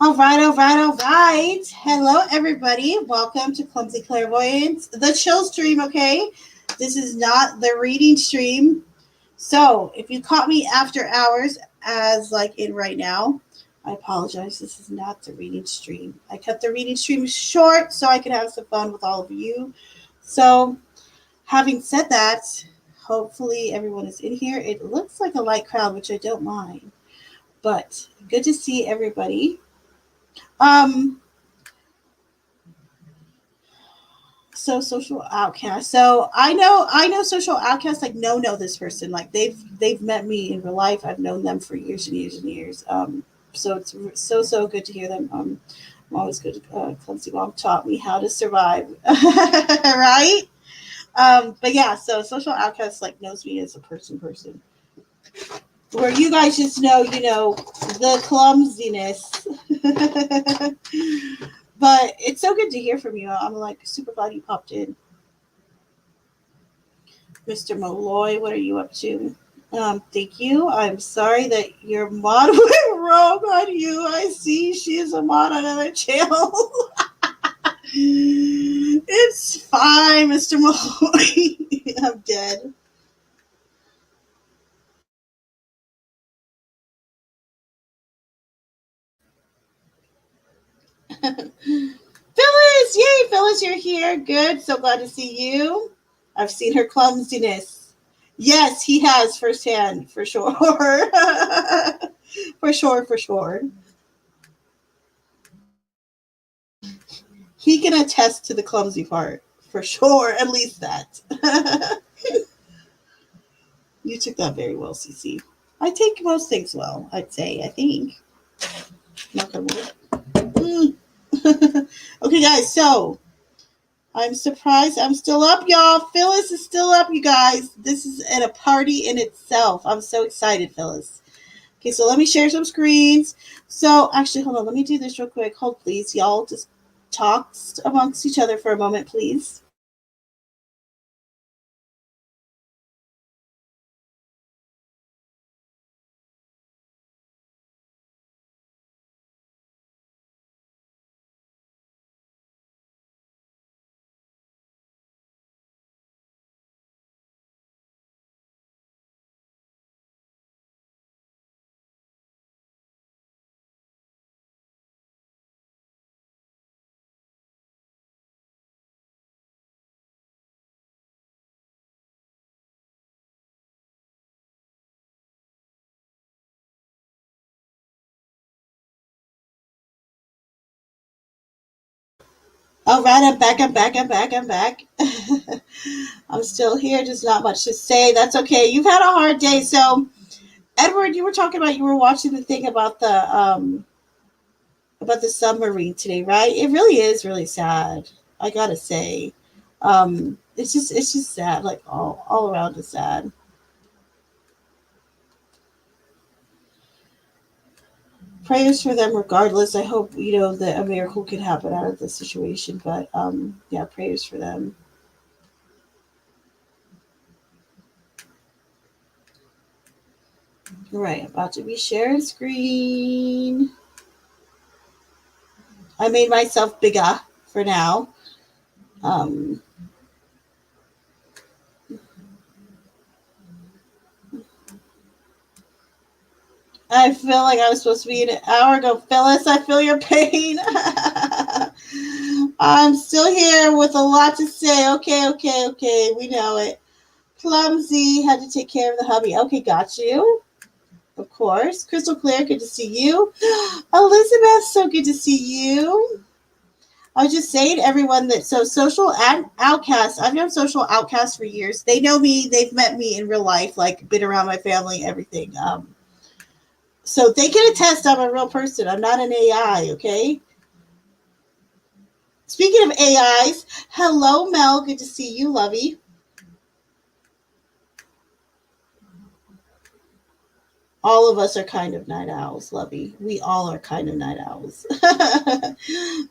All right, all right, all right. Hello, everybody. Welcome to Clumsy Clairvoyance, the chill stream, okay? This is not the reading stream. So, if you caught me after hours, as like in right now, I apologize. This is not the reading stream. I cut the reading stream short so I could have some fun with all of you. So, having said that, hopefully everyone is in here. It looks like a light crowd, which I don't mind, but good to see everybody. Um, so social outcast. So I know social outcasts like know this person. Like they've met me in real life. I've known them for years and years and years. So it's so good to hear them. I'm always good. Clumsy Mom taught me how to survive, right? But yeah, so social outcast like knows me as a person. Where you guys just know, the clumsiness. But it's so good to hear from you. I'm like super glad you popped in. Mr. Malloy, what are you up to? Thank you. I'm sorry that your mod went wrong on you. I see she is a mod on another channel. It's fine, Mr. Malloy. I'm dead. Phyllis! Yay, Phyllis, you're here. Good. So glad to see you. I've seen her clumsiness. Yes, he has firsthand, for sure. For sure. He can attest to the clumsy part. For sure. At least that. You took that very well, Cece. I take most things well, I'd say, I think. Not gonna mm. Okay, guys, so I'm surprised I'm still up, y'all. Phyllis is still up, you guys. This is at a party in itself. I'm so excited, Phyllis. Okay, so let me share some screens. So, actually, hold on. Let me do this real quick. Hold, please. Y'all just talk amongst each other for a moment, please. All right, I'm back. I'm still here, just not much to say. That's okay. You've had a hard day. So, Edward, you were talking about you were watching the thing about the submarine today, right? It really is really sad. I gotta say, it's just sad. Like all around is sad. Prayers for them, regardless. I hope that a miracle can happen out of this situation. But yeah, prayers for them. All right, about to be sharing screen. I made myself bigger for now. Um, I feel like I was supposed to be an hour ago. Phyllis, I feel your pain. I'm still here with a lot to say. Okay. We know it. Clumsy, had to take care of the hubby. Okay, got you. Of course. Crystal Clear, good to see you. Elizabeth, so good to see you. I was just saying to everyone that so social outcasts, I've known social outcasts for years. They know me, they've met me in real life, like been around my family, everything. So they can attest I'm a real person. I'm not an AI, okay? Speaking of AIs, hello Mel, good to see you, lovey. All of us are kind of night owls, lovey. We all are kind of night owls.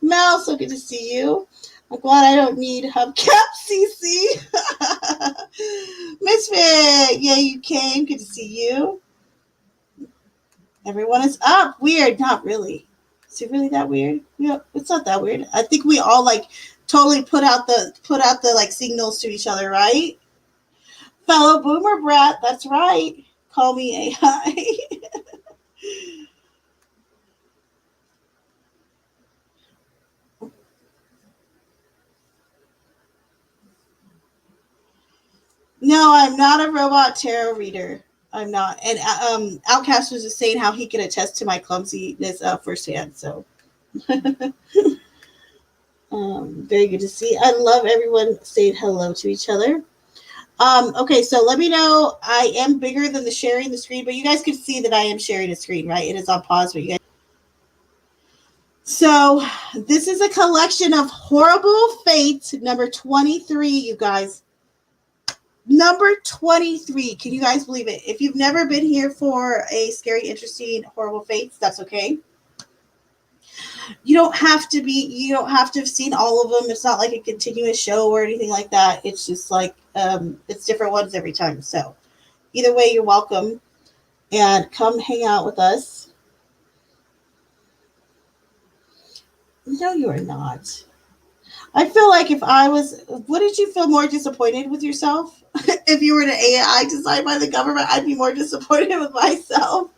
Mel, so good to see you. I'm glad I don't need hubcap, CC. Misfit, yeah, you came. Good to see you. Everyone is up. Weird, not really. Is it really that weird? Yeah, it's not that weird. I think we all like totally put out the like signals to each other, right? Fellow boomer brat, that's right. Call me AI. No, I'm not a robot tarot reader. I'm not. And Outcast was just saying how he can attest to my clumsiness firsthand. So very good to see. I love everyone saying hello to each other. Okay, so let me know. I am bigger than the sharing the screen, but you guys can see that I am sharing a screen, right? It is on pause, but you guys. So this is a collection of horrible fates, number 23, you guys. Number 23. Can you guys believe it? If you've never been here for a scary, interesting, horrible fates, that's okay. You don't have to have seen all of them. It's not like a continuous show or anything like that. It's just like it's different ones every time. So either way, you're welcome. And come hang out with us. No, you are not. I feel like if I was, wouldn't you feel more disappointed with yourself? If you were an AI designed by the government, I'd be more disappointed with myself.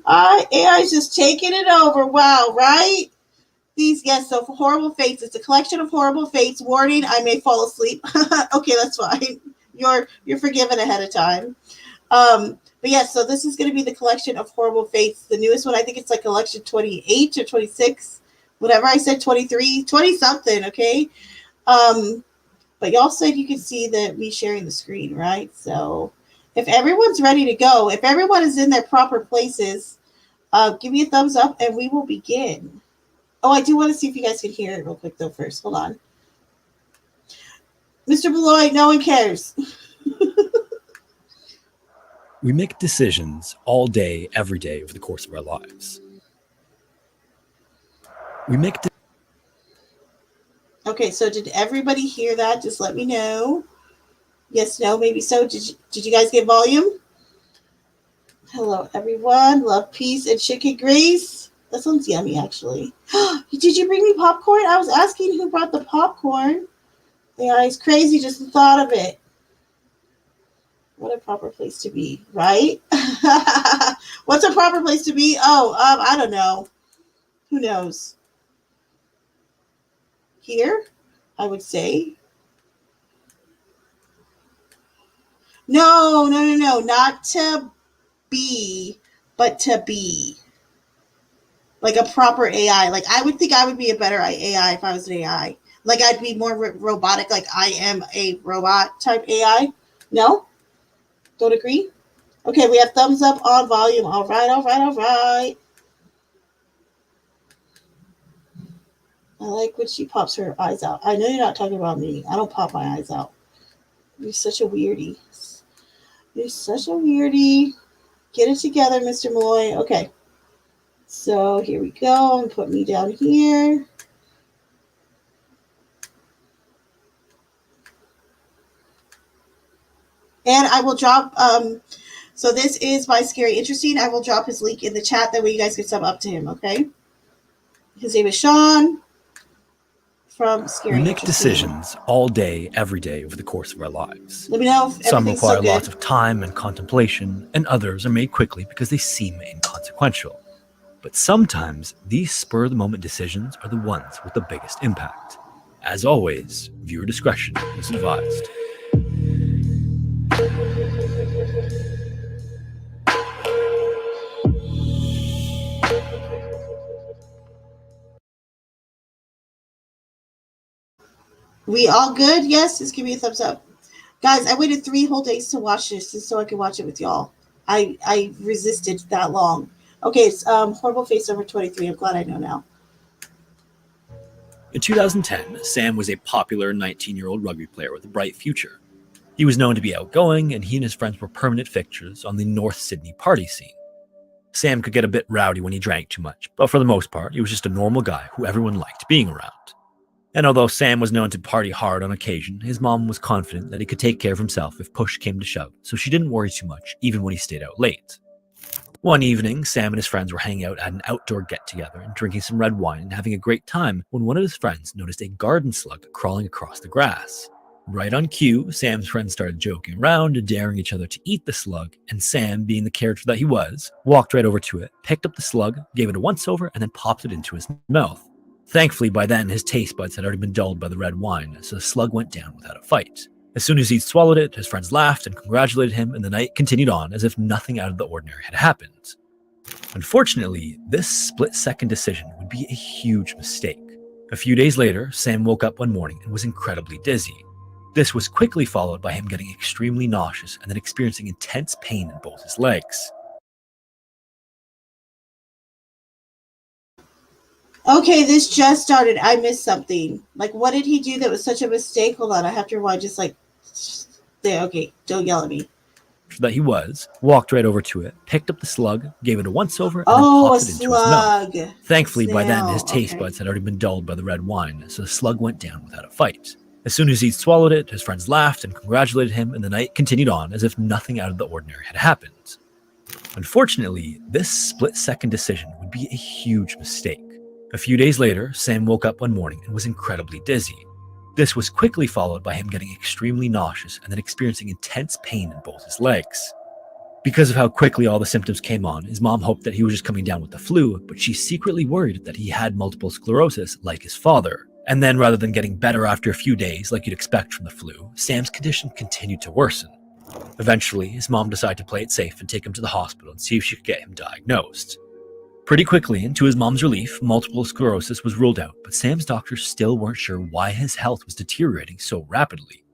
AI's just taking it over. Wow, right? So for horrible fates, it's a collection of horrible fates. Warning, I may fall asleep. Okay, that's fine. You're forgiven ahead of time. But yes, so this is going to be the collection of horrible fates. The newest one, I think it's like collection 28 or 26. Whatever I said, 23, 20 something, okay? But y'all said you could see that me sharing the screen, right? So if everyone's ready to go, if everyone is in their proper places, give me a thumbs up and we will begin. Oh, I do want to see if you guys can hear it real quick, though, first. Hold on. Mr. Beloy, no one cares. We make decisions all day, every day over the course of our lives. Okay, so did everybody hear that? Just let me know. Yes, no, maybe so. Did you guys get volume? Hello, everyone. Love, peace, and chicken grease. That sounds yummy, actually. Did you bring me popcorn? I was asking who brought the popcorn. Yeah, it's crazy just the thought of it. What a proper place to be, right? What's a proper place to be? Oh, I don't know. Who knows? Here, I would say. No, not to be, but to be. Like a proper AI. Like I would think I would be a better AI if I was an AI. Like I'd be more robotic, like I am a robot type AI. No? Don't agree? Okay, we have thumbs up on volume. All right. I like when she pops her eyes out. I know you're not talking about me. I don't pop my eyes out. You're such a weirdie. Get it together, Mr. Malloy. Okay. So here we go. And put me down here. And I will drop, so this is by Scary Interesting. I will drop his link in the chat. That way you guys can sub up to him, okay? His name is Shawn from Scary We make Interesting. decisions all day, every day over the course of our lives. Let me know if some require so good. Lots of time and contemplation, and others are made quickly because they seem inconsequential. But sometimes these spur-of-the-moment decisions are the ones with the biggest impact. As always, viewer discretion is advised. We all good? Yes, just give me a thumbs up. Guys, I waited 3 whole days to watch this just so I could watch it with y'all. I resisted that long. Okay, it's Horrible Face number 23. I'm glad I know now. In 2010, Sam was a popular 19-year-old rugby player with a bright future. He was known to be outgoing, and he and his friends were permanent fixtures on the North Sydney party scene. Sam could get a bit rowdy when he drank too much, but for the most part, he was just a normal guy who everyone liked being around. And although Sam was known to party hard on occasion, his mom was confident that he could take care of himself if push came to shove, so she didn't worry too much, even when he stayed out late. One evening, Sam and his friends were hanging out at an outdoor get-together and drinking some red wine and having a great time when one of his friends noticed a garden slug crawling across the grass. Right on cue, Sam's friends started joking around and daring each other to eat the slug, and Sam, being the character that he was, walked right over to it, picked up the slug, gave it a once-over, and then popped it into his mouth. Thankfully, by then, his taste buds had already been dulled by the red wine, so the slug went down without a fight. As soon as he'd swallowed it, his friends laughed and congratulated him, and the night continued on as if nothing out of the ordinary had happened. Unfortunately, this split-second decision would be a huge mistake. A few days later, Sam woke up one morning and was incredibly dizzy. This was quickly followed by him getting extremely nauseous and then experiencing intense pain in both his legs. Okay, this just started. I missed something. Like, what did he do that was such a mistake? Hold on, I have to rewind. Just like, there. Okay, don't yell at me. That he was, walked right over to it, picked up the slug, gave it a once-over, and then popped it into his mouth. Thankfully, by then, his taste buds had already been dulled by the red wine, so the slug went down without a fight. As soon as he'd swallowed it, his friends laughed and congratulated him, and the night continued on as if nothing out of the ordinary had happened. Unfortunately, this split-second decision would be a huge mistake. A few days later, Sam woke up one morning and was incredibly dizzy. This was quickly followed by him getting extremely nauseous and then experiencing intense pain in both his legs. Because of how quickly all the symptoms came on, his mom hoped that he was just coming down with the flu, but she secretly worried that he had multiple sclerosis like his father. And then, rather than getting better after a few days like you'd expect from the flu, Sam's condition continued to worsen. Eventually, his mom decided to play it safe and take him to the hospital and see if she could get him diagnosed. Pretty quickly, and to his mom's relief, multiple sclerosis was ruled out, but Sam's doctors still weren't sure why his health was deteriorating so rapidly.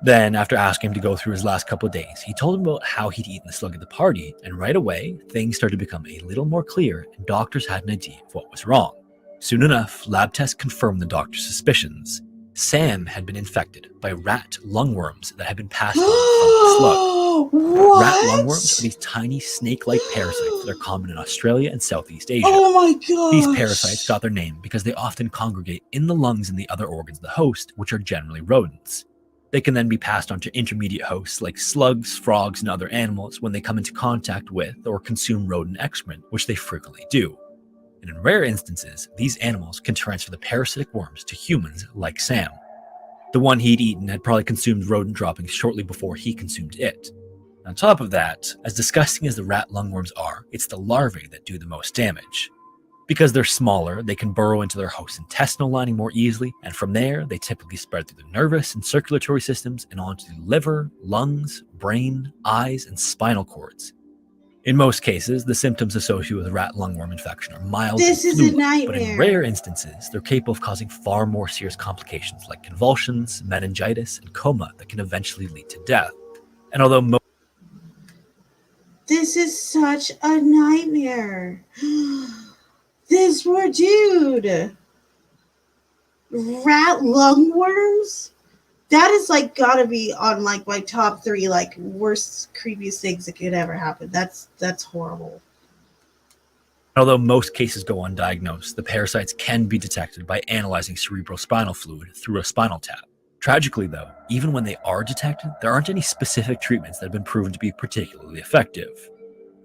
Then, after asking him to go through his last couple of days, he told him about how he'd eaten the slug at the party, and right away, things started to become a little more clear, and doctors had an idea of what was wrong. Soon enough, lab tests confirmed the doctor's suspicions. Sam had been infected by rat lungworms that had been passed on from the slug. What? Rat lungworms are these tiny snake-like parasites that are common in Australia and Southeast Asia. Oh my god! These parasites got their name because they often congregate in the lungs and the other organs of the host, which are generally rodents. They can then be passed on to intermediate hosts like slugs, frogs, and other animals when they come into contact with or consume rodent excrement, which they frequently do. And in rare instances, these animals can transfer the parasitic worms to humans like Sam. The one he'd eaten had probably consumed rodent droppings shortly before he consumed it. On top of that, as disgusting as the rat lungworms are, it's the larvae that do the most damage. Because they're smaller, they can burrow into their host's intestinal lining more easily, and from there, they typically spread through the nervous and circulatory systems and onto the liver, lungs, brain, eyes, and spinal cords. In most cases, the symptoms associated with rat lungworm infection are mild and fluid, but in rare instances, they're capable of causing far more serious complications like convulsions, meningitis, and coma that can eventually lead to death. And although this is such a nightmare. This poor dude. Rat lungworms? That is like gotta be on like my top 3 like worst creepiest things that could ever happen. That's horrible. Although most cases go undiagnosed, the parasites can be detected by analyzing cerebrospinal fluid through a spinal tap. Tragically though, even when they are detected, there aren't any specific treatments that have been proven to be particularly effective.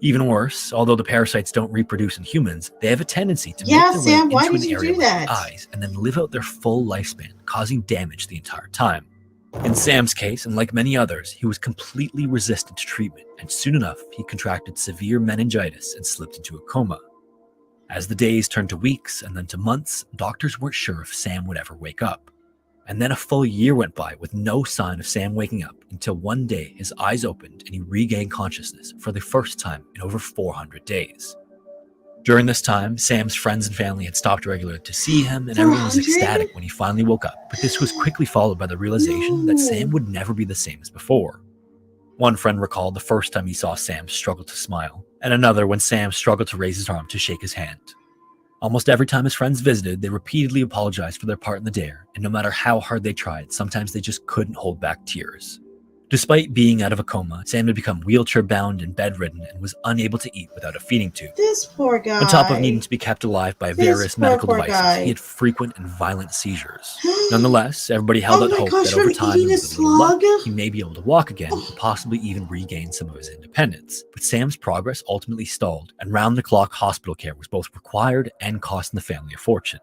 Even worse, although the parasites don't reproduce in humans, they have a tendency to make their way into an area like the eyes and then live out their full lifespan, causing damage the entire time. In Sam's case, and like many others, he was completely resistant to treatment, and soon enough, he contracted severe meningitis and slipped into a coma. As the days turned to weeks and then to months, doctors weren't sure if Sam would ever wake up. And then a full year went by with no sign of Sam waking up until one day his eyes opened and he regained consciousness for the first time in over 400 days. During this time, Sam's friends and family had stopped regularly to see him, and everyone was ecstatic when he finally woke up, but this was quickly followed by the realization that Sam would never be the same as before. One friend recalled the first time he saw Sam struggle to smile, and another when Sam struggled to raise his arm to shake his hand. Almost every time his friends visited, they repeatedly apologized for their part in the dare, and no matter how hard they tried, sometimes they just couldn't hold back tears. Despite being out of a coma, Sam had become wheelchair-bound and bedridden and was unable to eat without a feeding tube. This poor guy. On top of needing to be kept alive by various medical devices, guy. he had frequent and violent seizures. Nonetheless, everybody held out hope that from over time, eating a with a little luck, slug? he may be able to walk again and possibly even regain some of his independence. But Sam's progress ultimately stalled, and round-the-clock hospital care was both required and costing the family a fortune.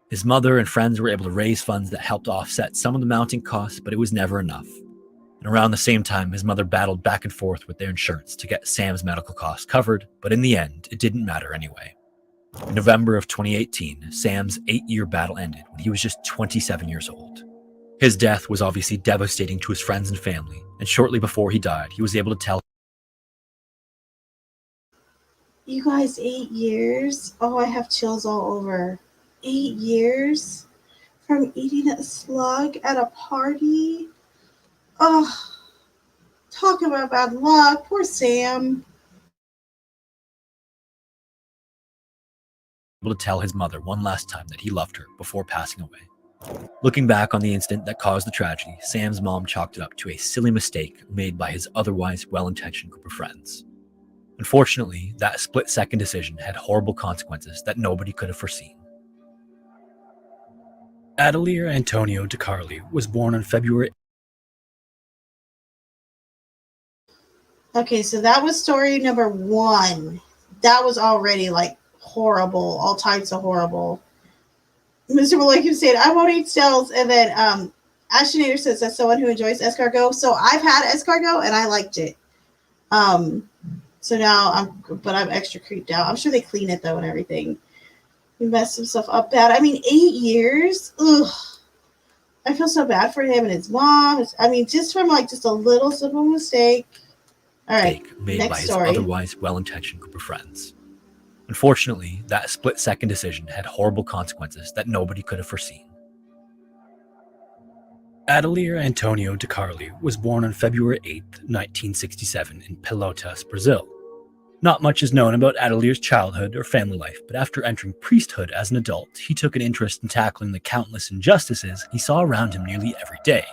His mother and friends were able to raise funds that helped offset some of the mounting costs, but it was never enough. And around the same time, his mother battled back and forth with their insurance to get Sam's medical costs covered, but in the end, it didn't matter anyway. In November of 2018, Sam's 8-year battle ended when he was just 27 years old. His death was obviously devastating to his friends and family, and shortly before he died, he was able to tell. You guys, 8 years? Oh, I have chills all over. 8 years from eating a slug at a party? Oh, talk about bad luck. Poor Sam. Able to tell his mother one last time that he loved her before passing away. Looking back on the incident that caused the tragedy, Sam's mom chalked it up to a silly mistake made by his otherwise well-intentioned group of friends. Unfortunately, that split-second decision had horrible consequences that nobody could have foreseen. Adelier Antonio DiCarli was born on February. Okay, so that was story number 1. That was already like horrible, all types of horrible. Mr. Malaki said, I won't eat shells. And then Ashinator says, that's someone who enjoys escargot. So I've had escargot and I liked it. So now I'm extra creeped out. I'm sure they clean it though and everything. He messed himself up bad. I mean, 8 years. Ugh. I feel so bad for him and his mom. Just from just a little simple mistake. All right, made by his otherwise well-intentioned group of friends. Unfortunately, that split-second decision had horrible consequences that nobody could have foreseen. Adelier Antonio DiCarli was born on February 8, 1967 in Pelotas, Brazil. Not much is known about Adelier's childhood or family life, but after entering priesthood as an adult, he took an interest in tackling the countless injustices he saw around him nearly every day,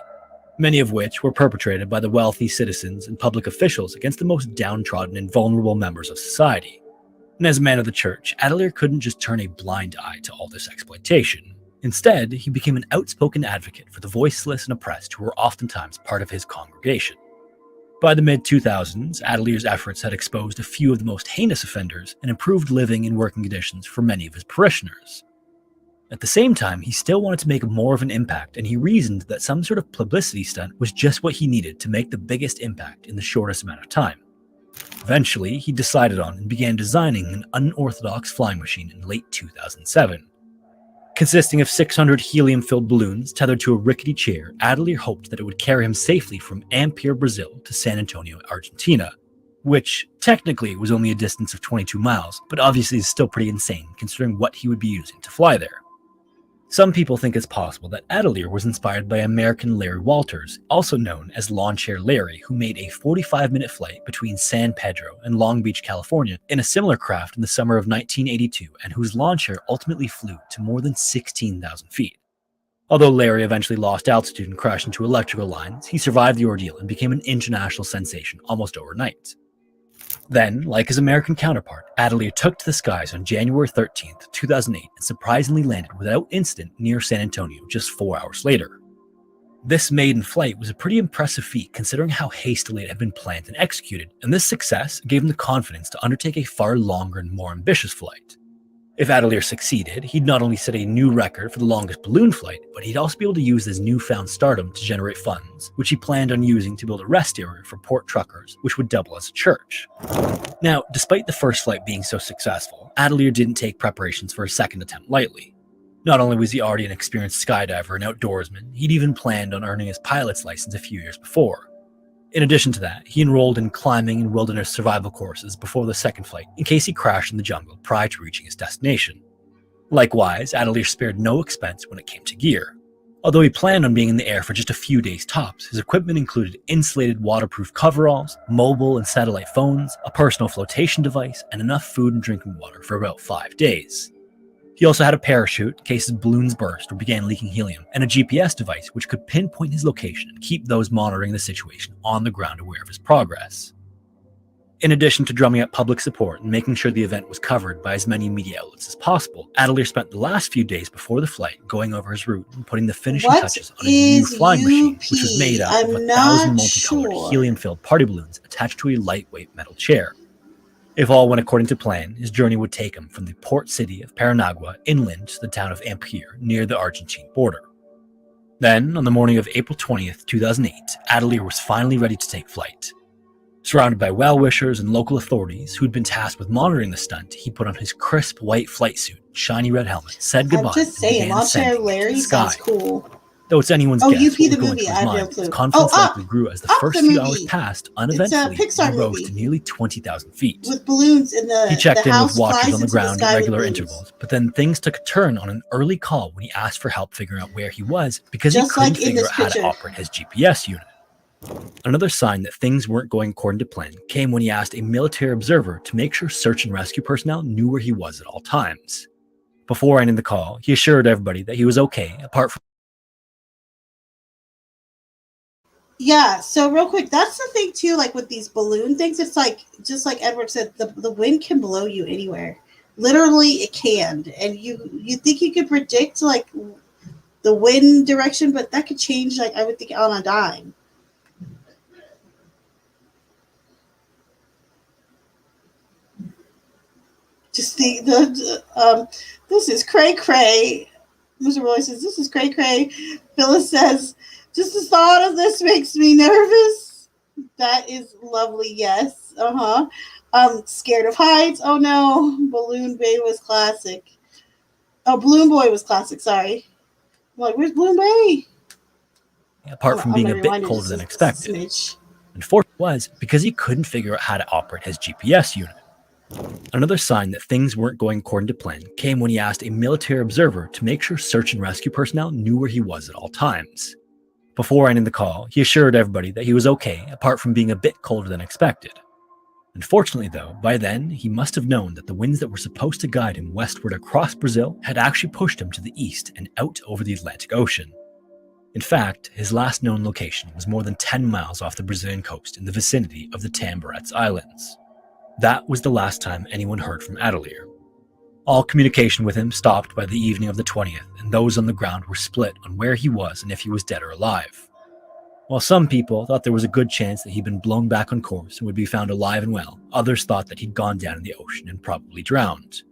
many of which were perpetrated by the wealthy citizens and public officials against the most downtrodden and vulnerable members of society. And as a man of the church, Adelier couldn't just turn a blind eye to all this exploitation. Instead, he became an outspoken advocate for the voiceless and oppressed who were oftentimes part of his congregation. By the mid-2000s, Adelier's efforts had exposed a few of the most heinous offenders and improved living and working conditions for many of his parishioners. At the same time, he still wanted to make more of an impact, and he reasoned that some sort of publicity stunt was just what he needed to make the biggest impact in the shortest amount of time. Eventually, he decided on and began designing an unorthodox flying machine in late 2007. Consisting of 600 helium-filled balloons tethered to a rickety chair, Adelier hoped that it would carry him safely from Ampere, Brazil to San Antonio, Argentina, which technically was only a distance of 22 miles, but obviously is still pretty insane considering what he would be using to fly there. Some people think it's possible that Adelier was inspired by American Larry Walters, also known as Lawn Chair Larry, who made a 45-minute flight between San Pedro and Long Beach, California in a similar craft in the summer of 1982, and whose lawn chair ultimately flew to more than 16,000 feet. Although Larry eventually lost altitude and crashed into electrical lines, he survived the ordeal and became an international sensation almost overnight. Then, like his American counterpart, Adelier took to the skies on January 13, 2008 and surprisingly landed without incident near San Antonio just 4 hours later. This maiden flight was a pretty impressive feat considering how hastily it had been planned and executed, and this success gave him the confidence to undertake a far longer and more ambitious flight. If Adelier succeeded, he'd not only set a new record for the longest balloon flight, but he'd also be able to use his newfound stardom to generate funds, which he planned on using to build a rest area for port truckers, which would double as a church. Now, despite the first flight being so successful, Adelier didn't take preparations for a second attempt lightly. Not only was he already an experienced skydiver and outdoorsman, he'd even planned on earning his pilot's license a few years before. In addition to that, he enrolled in climbing and wilderness survival courses before the second flight in case he crashed in the jungle prior to reaching his destination. Likewise, Adelier spared no expense when it came to gear. Although he planned on being in the air for just a few days tops, his equipment included insulated waterproof coveralls, mobile and satellite phones, a personal flotation device, and enough food and drinking water for about 5 days. He also had a parachute in case his balloons burst or began leaking helium, and a GPS device which could pinpoint his location and keep those monitoring the situation on the ground aware of his progress. In addition to drumming up public support and making sure the event was covered by as many media outlets as possible, Adelier spent the last few days before the flight going over his route and putting the finishing touches on his new flying machine, which was made up of 1,000 multicolored helium-filled party balloons attached to a lightweight metal chair. If all went according to plan, his journey would take him from the port city of Paranagua inland to the town of Ampere near the Argentine border. Then, on the morning of April 20th, 2008, Adelier was finally ready to take flight. Surrounded by well-wishers and local authorities who'd been tasked with monitoring the stunt, he put on his crisp white flight suit, shiny red helmet, said goodbye, I'm just saying, and began ascending Larry into the sky. sounds cool. Though it's anyone's guess UP what the was going movie, through I his have no mind, clue. his confidence Oh, Up! likely grew as the Up first the few movie. hours passed It's a uneventfully Pixar and rose movie. to nearly 20,000 feet. With balloons in the He checked the in house with watchers flies on the into ground sky at with regular balloons. intervals, but then things took a turn on an early call when he asked for help figuring out where he was because Just he couldn't like in figure this out how to picture. operate his GPS unit. Another sign that things weren't going according to plan came when he asked a military observer to make sure search and rescue personnel knew where he was at all times. Before ending the call, he assured everybody that he was okay, apart from Yeah, so real quick, that's the thing too, like with these balloon things, it's like, just like Edward said, the wind can blow you anywhere. Literally, it can. And you think you could predict, like, the wind direction, but that could change, like, I would think, on a dime. Just this is cray cray. Mr. Roy says, this is cray cray. Phyllis says, just the thought of this makes me nervous. That is lovely, yes. Scared of heights. Oh no. Balloon Bay was classic. Oh, Balloon Boy was classic, sorry. I'm like, where's Balloon Bay? apart from being a bit rewind it colder just than a expected. smidge. Unfortunately, it was because he couldn't figure out how to operate his GPS unit. Another sign that things weren't going according to plan came when he asked a military observer to make sure search and rescue personnel knew where he was at all times. Before ending the call, he assured everybody that he was okay, apart from being a bit colder than expected. Unfortunately, though, by then, he must have known that the winds that were supposed to guide him westward across Brazil had actually pushed him to the east and out over the Atlantic Ocean. In fact, his last known location was more than 10 miles off the Brazilian coast in the vicinity of the Tamborets Islands. That was the last time anyone heard from Adelier. All communication with him stopped by the evening of the 20th, and those on the ground were split on where he was and if he was dead or alive. While some people thought there was a good chance that he'd been blown back on course and would be found alive and well, others thought that he'd gone down in the ocean and probably drowned.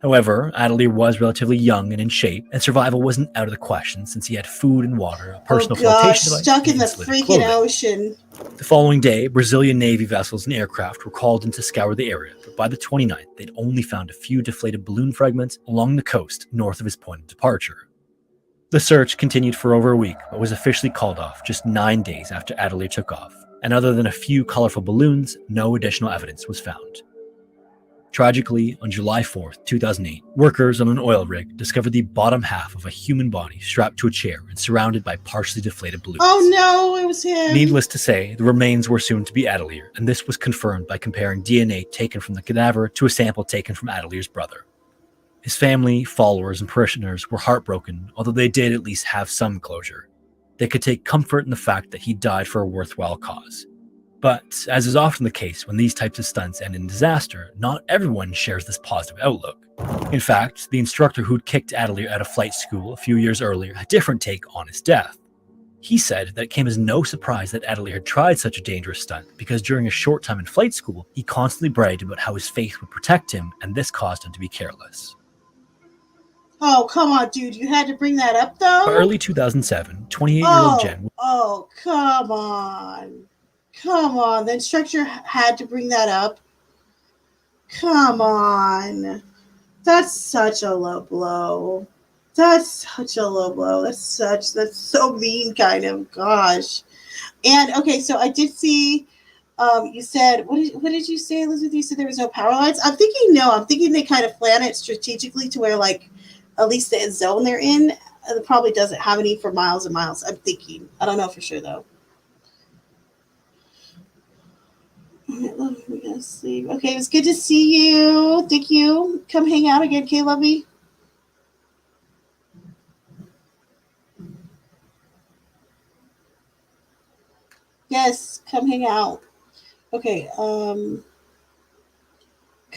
However, Adelier was relatively young and in shape, and survival wasn't out of the question since he had food and water, a personal flotation device, Stuck and in the insulated freaking clothing. ocean. The following day, Brazilian Navy vessels and aircraft were called in to scour the area, but by the 29th, they'd only found a few deflated balloon fragments along the coast north of his point of departure. The search continued for over a week, but was officially called off just 9 days after Adelier took off, and other than a few colorful balloons, no additional evidence was found. Tragically, on July 4th, 2008, workers on an oil rig discovered the bottom half of a human body strapped to a chair and surrounded by partially deflated balloons. Oh no, it was him. Needless to say, the remains were assumed to be Adelier, and this was confirmed by comparing DNA taken from the cadaver to a sample taken from Adelier's brother. His family, followers, and parishioners were heartbroken, although they did at least have some closure. They could take comfort in the fact that he died for a worthwhile cause. But, as is often the case when these types of stunts end in disaster, not everyone shares this positive outlook. In fact, the instructor who'd kicked Adelier out of flight school a few years earlier had a different take on his death. He said that it came as no surprise that Adelier had tried such a dangerous stunt because during a short time in flight school, he constantly bragged about how his faith would protect him, and this caused him to be careless. Oh, come on, dude. You had to bring that up, though? By early 2007, 28-year-old Jen... Oh, come on. Come on. The instructor had to bring that up. Come on. That's such a low blow. That's so mean, kind of. Gosh. And, okay, so I did see... you said, what did you say, Elizabeth? You said there was no power lines? I'm thinking they kind of plan it strategically to where, like, at least the zone they're in, it probably doesn't have any for miles and miles. I'm thinking. I don't know for sure, though. Let me go sleep. Okay, it was good to see you. Thank you. Come hang out again, K-Lovey. Yes, come hang out. Okay,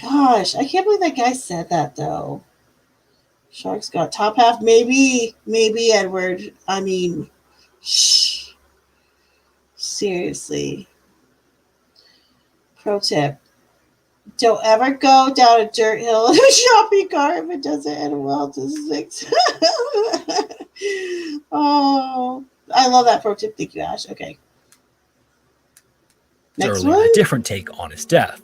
gosh, I can't believe that guy said that though. Sharks got top half. Maybe Edward. I mean, shh. Seriously. Pro tip: don't ever go down a dirt hill in a shopping cart if it doesn't end well to six. Oh, I love that pro tip. Thank you, Ash. Okay. Next Early one. a different take on his death.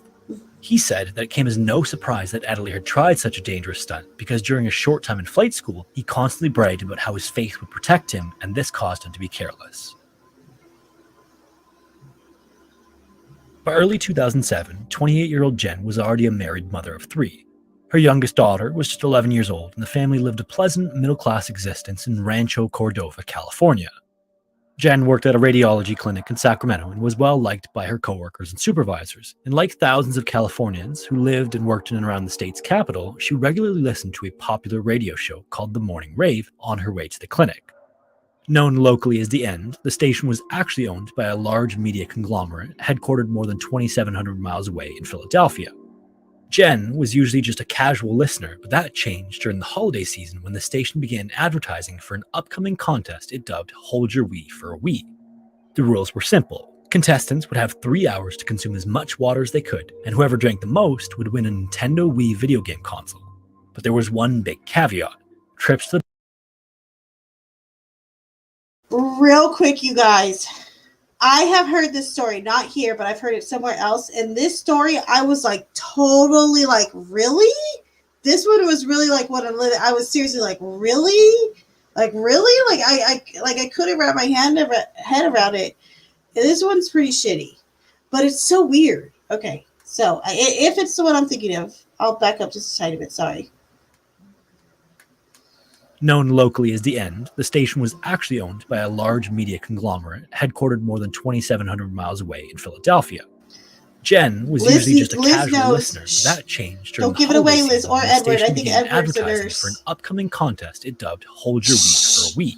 He said that it came as no surprise that Adelaide had tried such a dangerous stunt because during his short time in flight school, he constantly bragged about how his faith would protect him, and this caused him to be careless. By early 2007, 28-year-old Jen was already a married mother of 3. Her youngest daughter was just 11 years old, and the family lived a pleasant, middle-class existence in Rancho Cordova, California. Jen worked at a radiology clinic in Sacramento and was well liked by her coworkers and supervisors. And like thousands of Californians who lived and worked in and around the state's capital, she regularly listened to a popular radio show called The Morning Rave on her way to the clinic. Known locally as The End, the station was actually owned by a large media conglomerate headquartered more than 2,700 miles away in Philadelphia. Jen was usually just a casual listener, but that changed during the holiday season when the station began advertising for an upcoming contest it dubbed Hold Your Wii for a Wii. The rules were simple. Contestants would have 3 hours to consume as much water as they could, and whoever drank the most would win a Nintendo Wii video game console. But there was one big caveat. Trips to the Real quick, you guys. I have heard this story, not here, but I've heard it somewhere else. And this story, I was like totally like, really? This one was really like what I'm living. I was seriously like, really? Like, really? I couldn't wrap my head around it. And this one's pretty shitty, but it's so weird. Okay, so if it's the one I'm thinking of, I'll back up just a tiny bit. Sorry. Known locally as The End, the station was actually owned by a large media conglomerate headquartered more than 2,700 miles away in Philadelphia. Jen was usually just a casual listener, but that changed during Don't the give it away, holiday Liz, season or when the Edward. I station think began Edward's a advertising nurse. for an upcoming contest it dubbed Hold Your Wii for a Wii.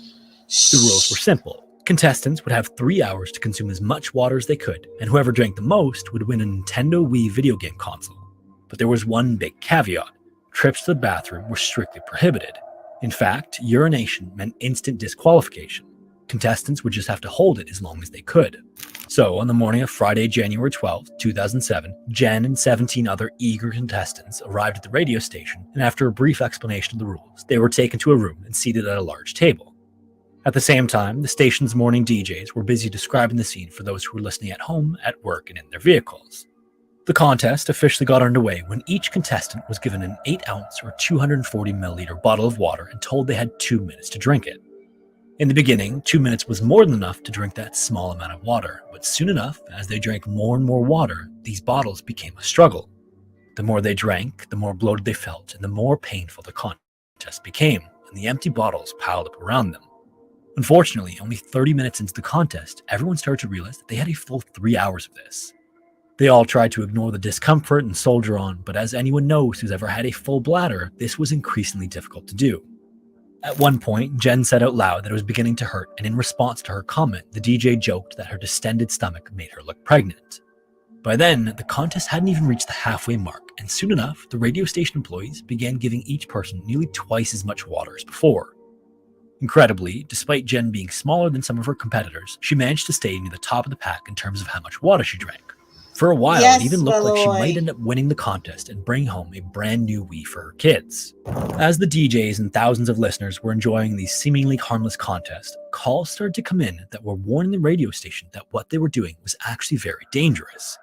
The rules were simple. Contestants would have 3 hours to consume as much water as they could, and whoever drank the most would win a Nintendo Wii video game console. But there was one big caveat. Trips to the bathroom were strictly prohibited. In fact, urination meant instant disqualification. Contestants would just have to hold it as long as they could. So, on the morning of Friday, January 12, 2007, Jen and 17 other eager contestants arrived at the radio station, and after a brief explanation of the rules, they were taken to a room and seated at a large table. At the same time, the station's morning DJs were busy describing the scene for those who were listening at home, at work, and in their vehicles. The contest officially got underway when each contestant was given an 8-ounce or 240 milliliter bottle of water and told they had 2 minutes to drink it. In the beginning, 2 minutes was more than enough to drink that small amount of water, but soon enough, as they drank more and more water, these bottles became a struggle. The more they drank, the more bloated they felt, and the more painful the contest became, and the empty bottles piled up around them. Unfortunately, only 30 minutes into the contest, everyone started to realize that they had a full 3 hours of this. They all tried to ignore the discomfort and soldier on, but as anyone knows who's ever had a full bladder, this was increasingly difficult to do. At one point, Jen said out loud that it was beginning to hurt, and in response to her comment, the DJ joked that her distended stomach made her look pregnant. By then, the contest hadn't even reached the halfway mark, and soon enough, the radio station employees began giving each person nearly twice as much water as before. Incredibly, despite Jen being smaller than some of her competitors, she managed to stay near the top of the pack in terms of how much water she drank. For a while, it even looked like she might end up winning the contest and bring home a brand new Wii for her kids. As the DJs and thousands of listeners were enjoying these seemingly harmless contests, calls started to come in that were warning the radio station that what they were doing was actually very dangerous.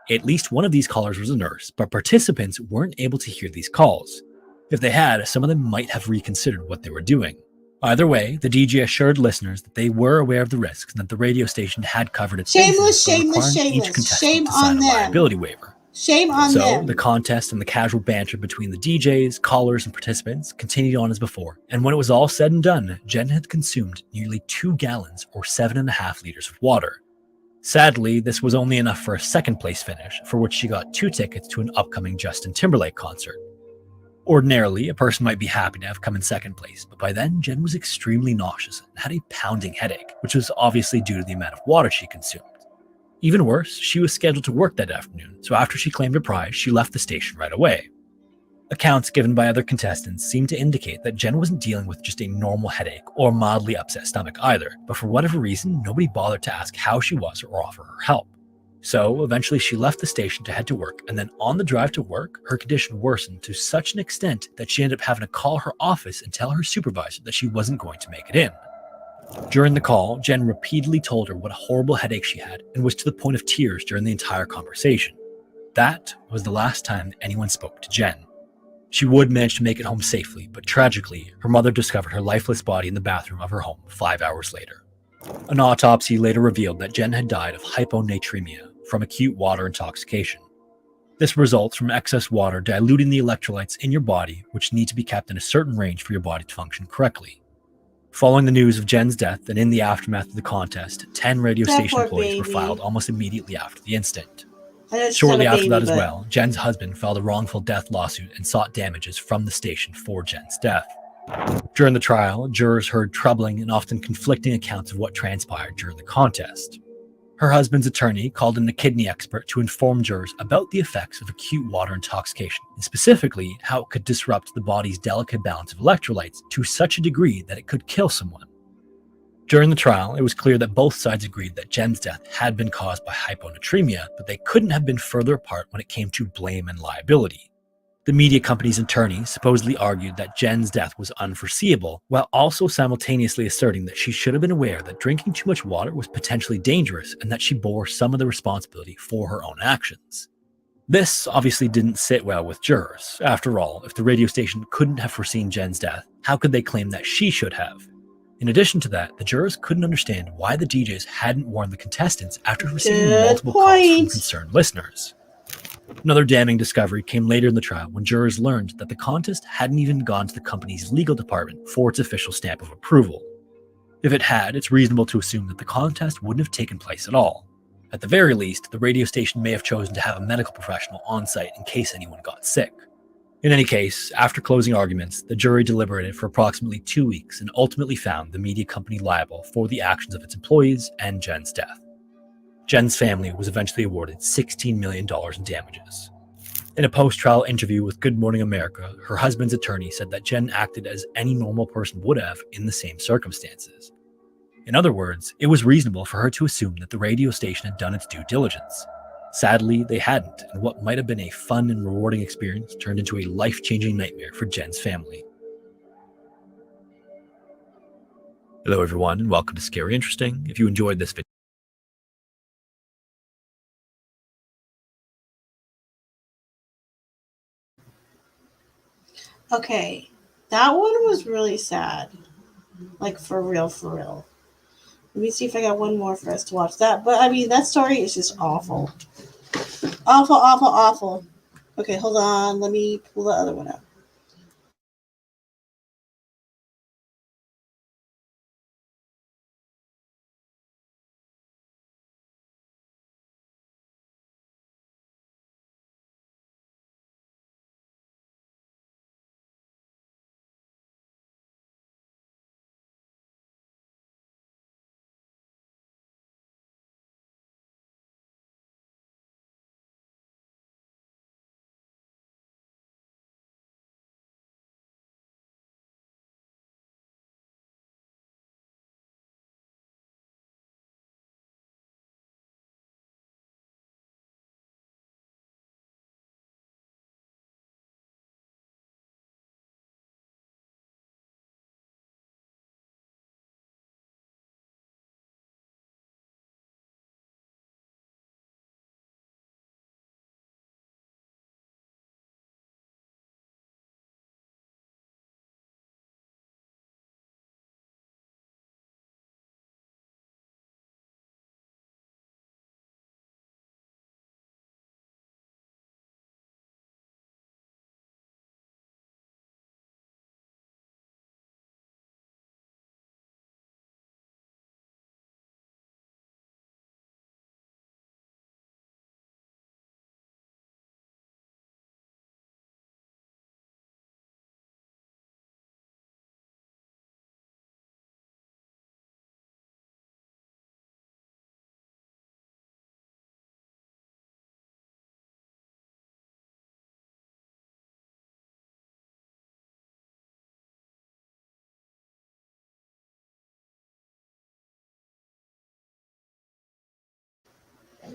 At least one of these callers was a nurse, but participants weren't able to hear these calls. If they had, some of them might have reconsidered what they were doing. Either way, the DJ assured listeners that they were aware of the risks and that the radio station had covered its bases by requiring each contestant to sign a liability waiver. Shame on them. So, the contest and the casual banter between the DJs, callers, and participants continued on as before, and when it was all said and done, Jen had consumed nearly 2 gallons or 7.5 liters of water. Sadly, this was only enough for a second place finish, for which she got 2 tickets to an upcoming Justin Timberlake concert. Ordinarily, a person might be happy to have come in second place, but by then, Jen was extremely nauseous and had a pounding headache, which was obviously due to the amount of water she consumed. Even worse, she was scheduled to work that afternoon, so after she claimed her prize, she left the station right away. Accounts given by other contestants seemed to indicate that Jen wasn't dealing with just a normal headache or mildly upset stomach either, but for whatever reason, nobody bothered to ask how she was or offer her help. So eventually she left the station to head to work, and then on the drive to work, her condition worsened to such an extent that she ended up having to call her office and tell her supervisor that she wasn't going to make it in. During the call, Jen repeatedly told her what a horrible headache she had and was to the point of tears during the entire conversation. That was the last time anyone spoke to Jen. She would manage to make it home safely, but tragically, her mother discovered her lifeless body in the bathroom of her home 5 hours later. An autopsy later revealed that Jen had died of hyponatremia from acute water intoxication. This results from excess water diluting the electrolytes in your body, which need to be kept in a certain range for your body to function correctly. Following the news of Jen's death and in the aftermath of the contest, 10 radio That station poor employees were baby. filed almost immediately after the incident. And it's Shortly still a after baby, that as but well, Jen's husband filed a wrongful death lawsuit and sought damages from the station for Jen's death. During the trial, jurors heard troubling and often conflicting accounts of what transpired during the contest. Her husband's attorney called in a kidney expert to inform jurors about the effects of acute water intoxication, and specifically how it could disrupt the body's delicate balance of electrolytes to such a degree that it could kill someone. During the trial, it was clear that both sides agreed that Jen's death had been caused by hyponatremia, but they couldn't have been further apart when it came to blame and liability. The media company's attorney supposedly argued that Jen's death was unforeseeable, while also simultaneously asserting that she should have been aware that drinking too much water was potentially dangerous and that she bore some of the responsibility for her own actions. This obviously didn't sit well with jurors. After all, if the radio station couldn't have foreseen Jen's death, how could they claim that she should have? In addition to that, the jurors couldn't understand why the DJs hadn't warned the contestants after receiving good multiple calls from point. concerned listeners. Another damning discovery came later in the trial when jurors learned that the contest hadn't even gone to the company's legal department for its official stamp of approval. If it had, it's reasonable to assume that the contest wouldn't have taken place at all. At the very least, the radio station may have chosen to have a medical professional on site in case anyone got sick. In any case, after closing arguments, the jury deliberated for approximately 2 weeks and ultimately found the media company liable for the actions of its employees and Jen's death. Jen's family was eventually awarded $16 million in damages. In a post-trial interview with Good Morning America, her husband's attorney said that Jen acted as any normal person would have in the same circumstances. In other words, it was reasonable for her to assume that the radio station had done its due diligence. Sadly, they hadn't, and what might have been a fun and rewarding experience turned into a life-changing nightmare for Jen's family. Hello everyone, and welcome to Scary Interesting. If you enjoyed this video, okay. That one was really sad. Like for real, for real. Let me see if I got one more for us to watch that. But I mean, that story is just awful. Awful, awful, awful. Okay, hold on. Let me pull the other one up.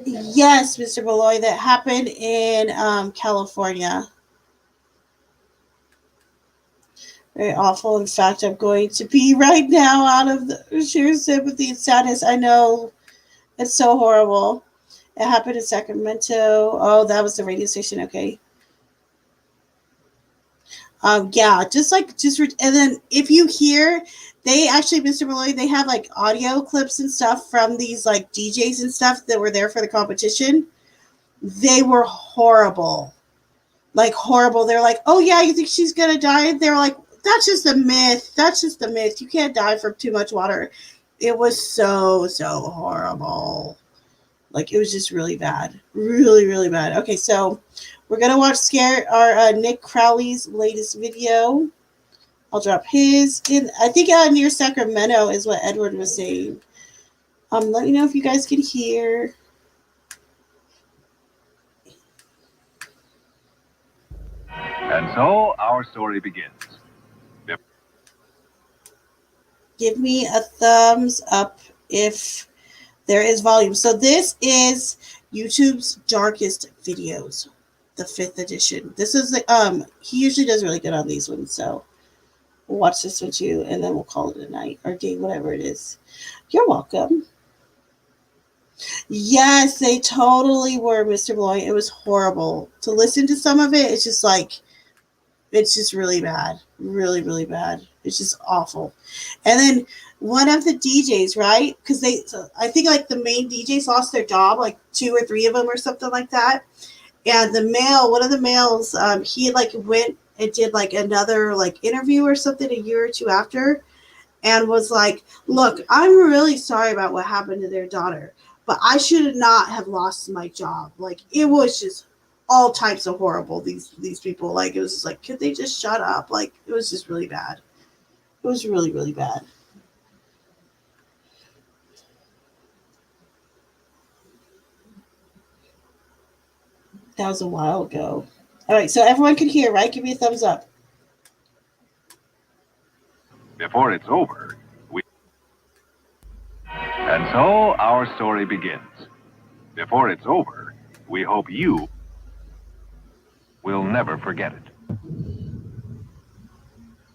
Yes, Mr. Malloy, that happened in California. Very awful. In fact, I'm going to be right now out of the sheer sympathy and sadness. I know it's so horrible. It happened in Sacramento. Oh, that was the radio station. Okay. Yeah, and then if you hear, they actually, Mr. Malloy, they have like audio clips and stuff from these like DJs and stuff that were there for the competition. They were horrible, like horrible. They're like, oh yeah, you think she's gonna die? They're like, that's just a myth. That's just a myth. You can't die from too much water. It was so horrible. Like it was just really bad, really bad. Okay, so we're gonna watch scare our Nick Crowley's latest video. I'll drop his in. I think near Sacramento is what Edward was saying. Let me know if you guys can hear. And so our story begins. Give me a thumbs up if there is volume. So this is YouTube's darkest videos, the 5th edition. This is he usually does really good on these ones, so we'll watch this one too, and then we'll call it a night or day, whatever it is. You're welcome. Yes, they totally were, Mr. Bloy. It was horrible to listen to some of it. It's just like, it's just really bad, really bad. It's just awful. And then one of the DJs, right? Because I think like the main DJs lost their job, like 2 or 3 of them or something like that. And one of the males, he like went and did like another like interview or something a year or 2 after, and was like, "Look, I'm really sorry about what happened to their daughter, but I should not have lost my job. Like it was just all types of horrible. These people, like it was just like, could they just shut up? Like it was just really bad. It was really bad." That was a while ago. All right, so everyone can hear, right? Give me a thumbs up. Before it's over, and so our story begins. Before it's over, we hope you will never forget it.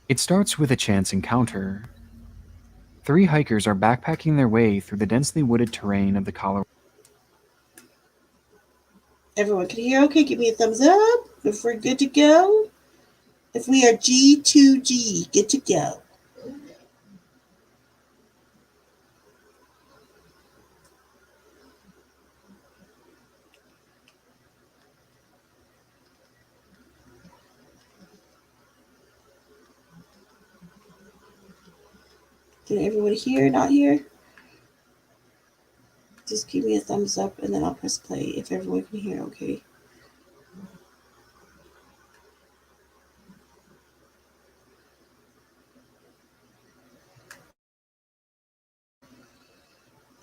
It starts with a chance encounter. 3 hikers are backpacking their way through the densely wooded terrain of the Colorado. Everyone can hear okay? Give me a thumbs up if we're good to go. If we are G2G, good to go. Can everyone hear, not hear? Just give me a thumbs up and then I'll press play if everyone can hear okay.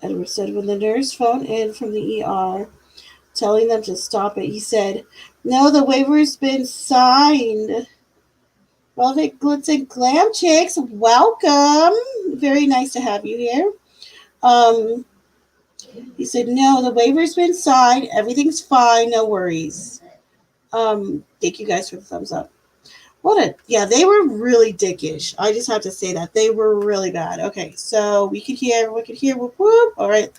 Edward said when the nurse phoned in from the ER telling them to stop it, he said, "No, the waiver's been signed." Velvet Glitz and Glam Chicks, welcome. Very nice to have you here. He said, "No, the waiver's been signed. Everything's fine. No worries." Thank you guys for the thumbs up. Yeah, they were really dickish. I just have to say that. They were really bad. Okay, so we could hear, everyone could hear, whoop, whoop. All right.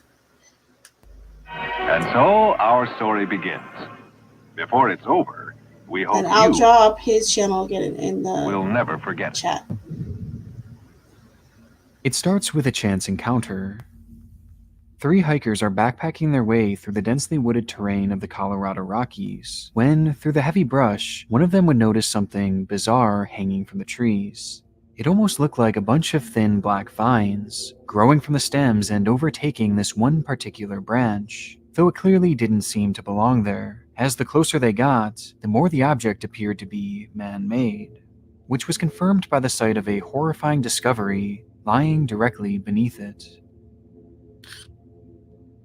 And so our story begins. Before it's over, we hope and I'll drop his channel again in the we'll never forget chat. It starts with a chance encounter. 3 hikers are backpacking their way through the densely wooded terrain of the Colorado Rockies, when, through the heavy brush, one of them would notice something bizarre hanging from the trees. It almost looked like a bunch of thin black vines, growing from the stems and overtaking this one particular branch, though it clearly didn't seem to belong there. As the closer they got, the more the object appeared to be man-made, which was confirmed by the sight of a horrifying discovery lying directly beneath it.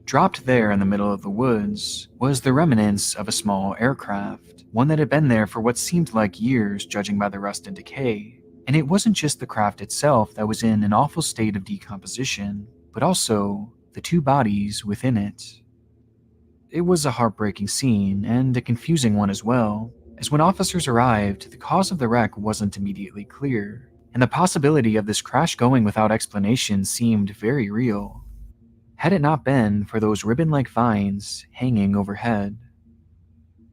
Dropped there in the middle of the woods was the remnants of a small aircraft, one that had been there for what seemed like years judging by the rust and decay. And it wasn't just the craft itself that was in an awful state of decomposition, but also the 2 bodies within it. it was a heartbreaking scene, and a confusing one as well, as when officers arrived, the cause of the wreck wasn't immediately clear, and the possibility of this crash going without explanation seemed very real, had it not been for those ribbon-like vines hanging overhead.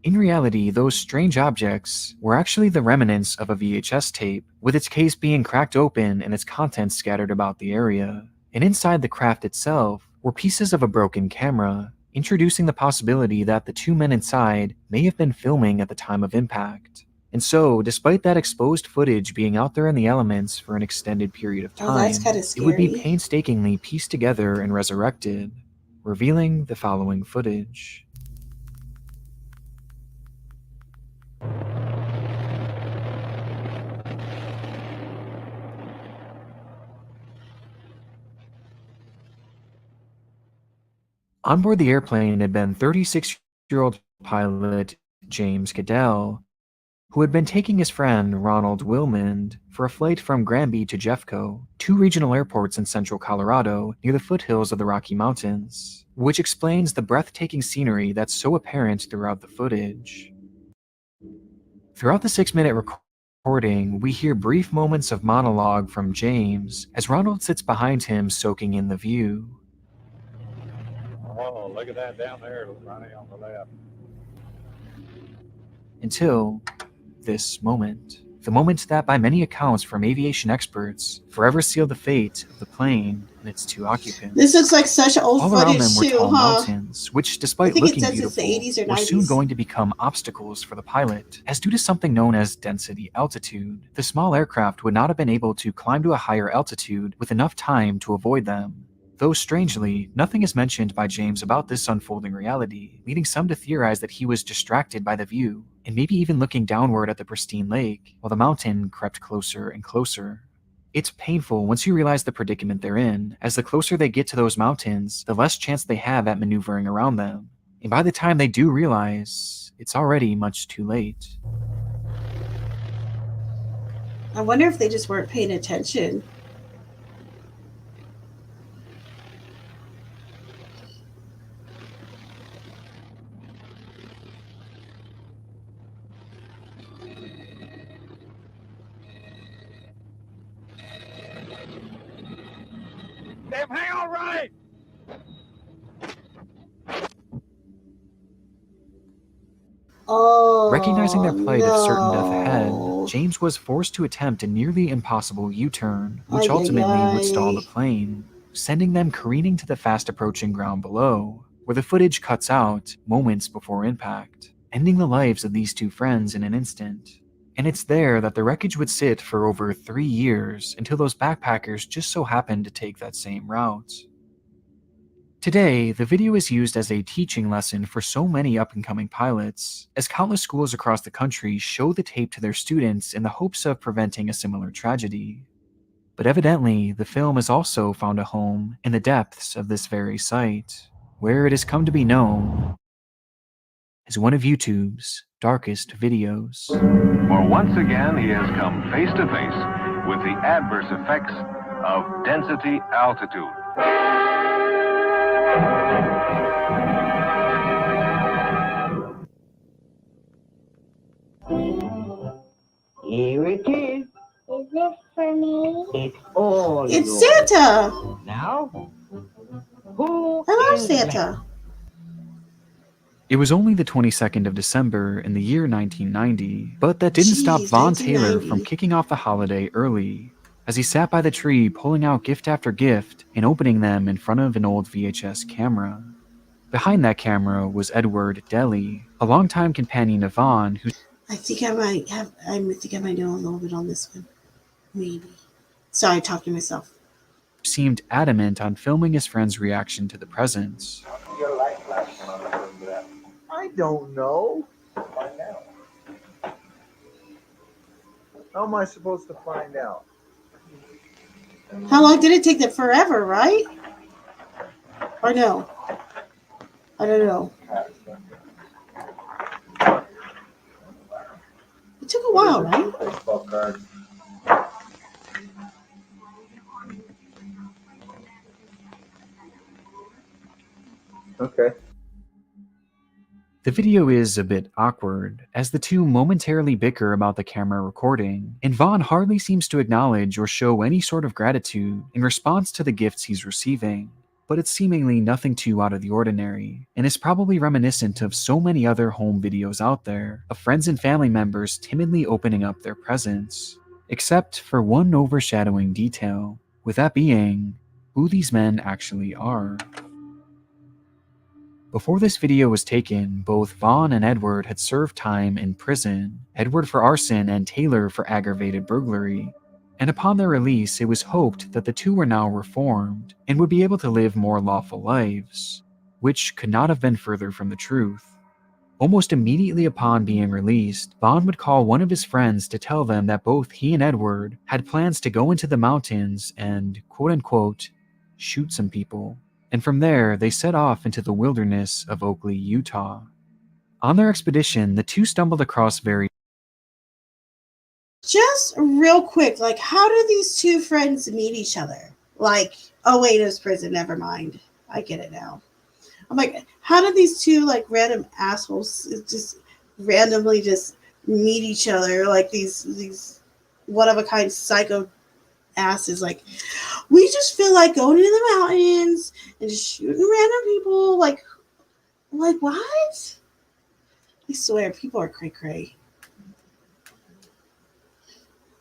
In reality, those strange objects were actually the remnants of a VHS tape, with its case being cracked open and its contents scattered about the area. And inside the craft itself were pieces of a broken camera, introducing the possibility that the two men inside may have been filming at the time of impact. And so, despite that exposed footage being out there in the elements for an extended period of Oh, that's time, kinda it would be scary. painstakingly pieced together and resurrected, revealing the following footage. On board the airplane had been 36-year-old pilot James Cadell, who had been taking his friend Ronald Wilmond for a flight from Granby to Jeffco, two regional airports in central Colorado near the foothills of the Rocky Mountains, which explains the breathtaking scenery that's so apparent throughout the footage. Throughout the 6-minute recording, we hear brief moments of monologue from James as Ronald sits behind him soaking in the view. Oh, look at that down there, Ronnie, on the left. Until this moment. The moment that, by many accounts from aviation experts, forever sealed the fate of the plane and its two occupants. This looks like such old All around them footage were too, tall huh? mountains, which, I despite think it looking says it's the beautiful, 80s or were soon 90s. going to become obstacles for the pilot, as due to something known as density altitude, the small aircraft would not have been able to climb to a higher altitude with enough time to avoid them. Though strangely, nothing is mentioned by James about this unfolding reality, leading some to theorize that he was distracted by the view, and maybe even looking downward at the pristine lake, while the mountain crept closer and closer. It's painful once you realize the predicament they're in, as the closer they get to those mountains, the less chance they have at maneuvering around them. And by the time they do realize, it's already much too late. I wonder if they just weren't paying attention. Damn, hang on, Ronnie! Oh, Recognizing their plight of certain death no. ahead, James was forced to attempt a nearly impossible U-turn, which Ay, ay, ultimately would stall the ay. plane, sending them careening to the fast-approaching ground below, where the footage cuts out moments before impact, ending the lives of these two friends in an instant. And it's there that the wreckage would sit for over 3 years until those backpackers just so happened to take that same route. Today, the video is used as a teaching lesson for so many up-and-coming pilots, as countless schools across the country show the tape to their students in the hopes of preventing a similar tragedy. But evidently, the film has also found a home in the depths of this very site, where it has come to be known as one of YouTube's darkest videos. For once again, he has come face to face with the adverse effects of density altitude. Here it is. Is this for me? It's all It's yours. Santa. Now, who Hello, is Santa. It was only the 22nd of December in the year 1990, but that didn't stop Jeez, Von Taylor 1990. from kicking off the holiday early, as he sat by the tree pulling out gift after gift and opening them in front of an old VHS camera. Behind that camera was Edward Deli, a longtime companion of Von, who I think I might know a little bit on this one. Maybe. Sorry, talking to myself. seemed adamant on filming his friend's reaction to the presents. Your light flashing on the room to that. I don't know. Find out. How am I supposed to find out? How long did it take them? Forever, right? Or no? I don't know. It took a while, right? Baseball card. Okay. The video is a bit awkward, as the two momentarily bicker about the camera recording, and Vaughn hardly seems to acknowledge or show any sort of gratitude in response to the gifts he's receiving. But it's seemingly nothing too out of the ordinary, and is probably reminiscent of so many other home videos out there of friends and family members timidly opening up their presents. Except for one overshadowing detail, with that being who these men actually are. Before this video was taken, both Vaughn and Edward had served time in prison, Edward for arson and Taylor for aggravated burglary. And upon their release, it was hoped that the two were now reformed and would be able to live more lawful lives, which could not have been further from the truth. Almost immediately upon being released, Vaughn would call one of his friends to tell them that both he and Edward had plans to go into the mountains and, quote-unquote, shoot some people. And from there, they set off into the wilderness of Oakley, Utah. On their expedition, the two stumbled across very... Just real quick, like, how do these two friends meet each other? Like, oh wait, it was prison, never mind. I get it now. I'm like, how did these two, like, random assholes just randomly just meet each other? Like, these one-of-a-kind psycho asses, like, we just feel like going into the mountains and just shooting random people. Like what? I swear, people are cray-cray.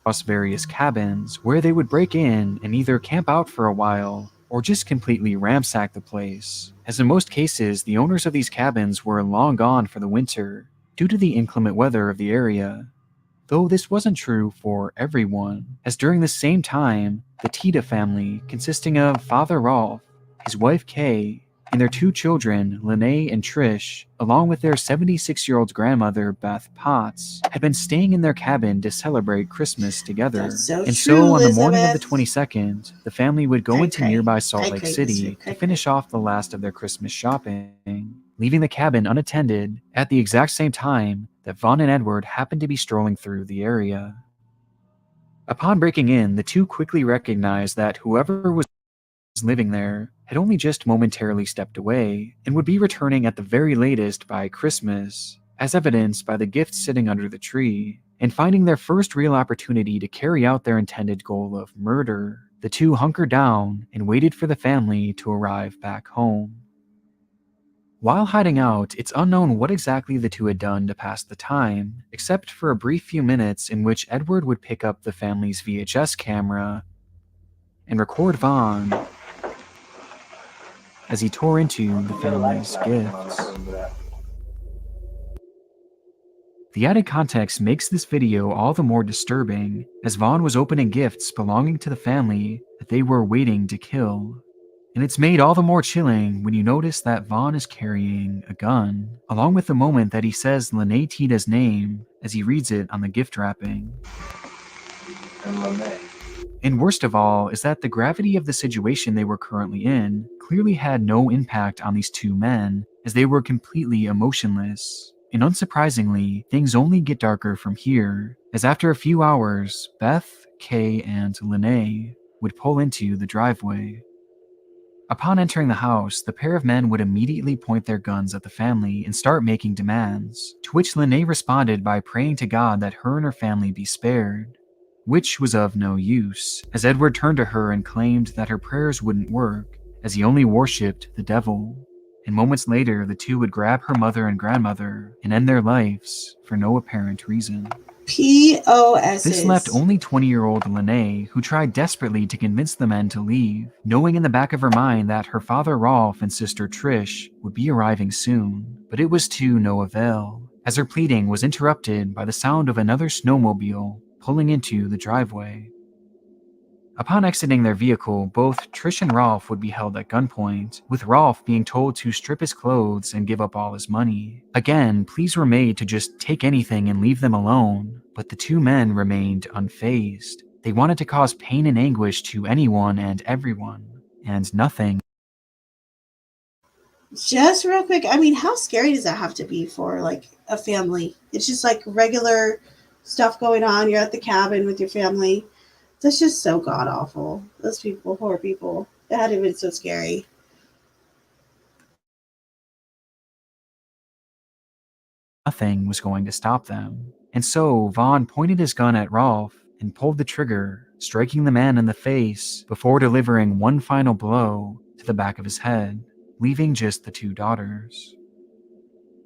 Across various cabins where they would break in and either camp out for a while or just completely ransack the place, as in most cases the owners of these cabins were long gone for the winter due to the inclement weather of the area. Though this wasn't true for everyone, as during the same time, the Tita family, consisting of Father Rolf, his wife Kay, and their two children, Lene and Trish, along with their 76-year-old grandmother, Beth Potts, had been staying in their cabin to celebrate Christmas together. That's so And true, so on the morning of the Elizabeth. 22nd, the family would go into nearby Salt Lake Cray-cray, City Mr. to Cray-cray. finish off the last of their Christmas shopping, leaving the cabin unattended at the exact same time that Vaughn and Edward happened to be strolling through the area. Upon breaking in, the two quickly recognized that whoever was living there had only just momentarily stepped away and would be returning at the very latest by Christmas, as evidenced by the gifts sitting under the tree. And finding their first real opportunity to carry out their intended goal of murder, the two hunkered down and waited for the family to arrive back home. While hiding out, it's unknown what exactly the two had done to pass the time, except for a brief few minutes in which Edward would pick up the family's VHS camera and record Vaughn as he tore into the family's gifts. The added context makes this video all the more disturbing, as Vaughn was opening gifts belonging to the family that they were waiting to kill. And it's made all the more chilling when you notice that Vaughn is carrying a gun, along with the moment that he says Lene Tita's name as he reads it on the gift wrapping. And worst of all is that the gravity of the situation they were currently in clearly had no impact on these two men, as they were completely emotionless. And unsurprisingly, things only get darker from here, as after a few hours, Beth, Kay, and Lene would pull into the driveway. Upon entering the house, the pair of men would immediately point their guns at the family and start making demands, to which Lene responded by praying to God that her and her family be spared, which was of no use, as Edward turned to her and claimed that her prayers wouldn't work, as he only worshipped the devil. And moments later, the two would grab her mother and grandmother and end their lives for no apparent reason. POS. This left only 20-year-old Lene, who tried desperately to convince the men to leave, knowing in the back of her mind that her father Rolf and sister Trish would be arriving soon. But it was to no avail, as her pleading was interrupted by the sound of another snowmobile pulling into the driveway. Upon exiting their vehicle, both Trish and Rolf would be held at gunpoint, with Rolf being told to strip his clothes and give up all his money. Again, pleas were made to just take anything and leave them alone, but the two men remained unfazed. They wanted to cause pain and anguish to anyone and everyone, and nothing. Just real quick, I mean, how scary does that have to be for, like, a family? It's just like regular stuff going on. You're at the cabin with your family. That's just so god-awful. Those people, poor people. It had to have been so scary. nothing was going to stop them. And so Vaughn pointed his gun at Rolf and pulled the trigger, striking the man in the face before delivering one final blow to the back of his head, leaving just the two daughters.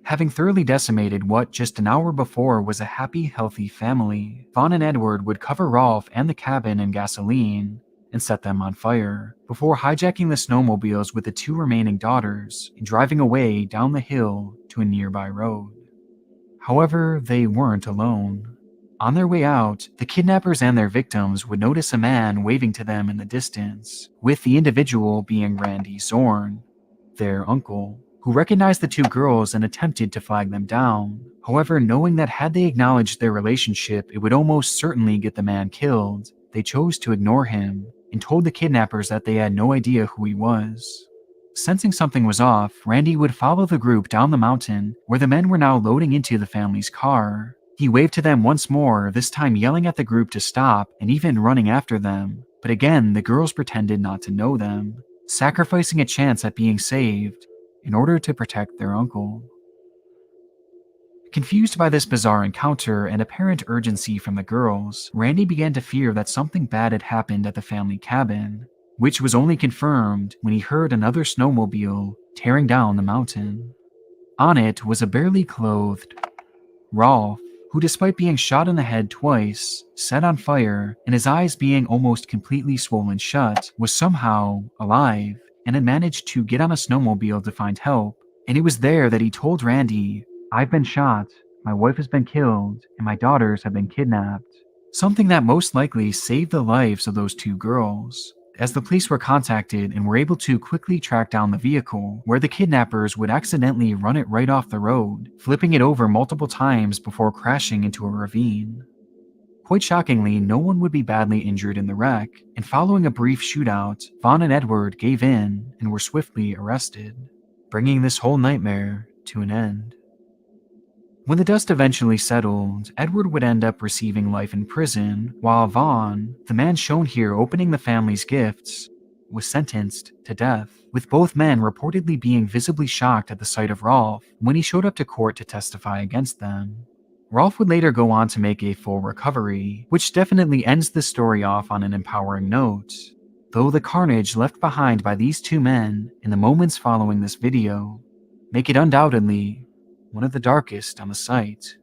Having thoroughly decimated what just an hour before was a happy, healthy family, Vaughn and Edward would cover Rolf and the cabin in gasoline and set them on fire, before hijacking the snowmobiles with the two remaining daughters and driving away down the hill to a nearby road. However, they weren't alone. On their way out, the kidnappers and their victims would notice a man waving to them in the distance, with the individual being Randy Zorn, their uncle, who recognized the two girls and attempted to flag them down. However, knowing that had they acknowledged their relationship, it would almost certainly get the man killed, they chose to ignore him and told the kidnappers that they had no idea who he was. Sensing something was off, Randy would follow the group down the mountain where the men were now loading into the family's car. He waved to them once more, this time yelling at the group to stop and even running after them. But again, the girls pretended not to know them, sacrificing a chance at being saved in order to protect their uncle. Confused by this bizarre encounter and apparent urgency from the girls, Randy began to fear that something bad had happened at the family cabin, which was only confirmed when he heard another snowmobile tearing down the mountain. On it was a barely clothed Rolf, who, despite being shot in the head twice, set on fire, and his eyes being almost completely swollen shut, was somehow alive and had managed to get on a snowmobile to find help. And it was there that he told Randy, "I've been shot, my wife has been killed, and my daughters have been kidnapped." Something that most likely saved the lives of those two girls, as the police were contacted and were able to quickly track down the vehicle, where the kidnappers would accidentally run it right off the road, flipping it over multiple times before crashing into a ravine. Quite shockingly, no one would be badly injured in the wreck, and following a brief shootout, Vaughn and Edward gave in and were swiftly arrested, bringing this whole nightmare to an end. When the dust eventually settled, Edward would end up receiving life in prison, while Vaughn, the man shown here opening the family's gifts, was sentenced to death, with both men reportedly being visibly shocked at the sight of Rolf when he showed up to court to testify against them. Rolf would later go on to make a full recovery, which definitely ends the story off on an empowering note, though the carnage left behind by these two men in the moments following this video make it undoubtedly one of the darkest on the site.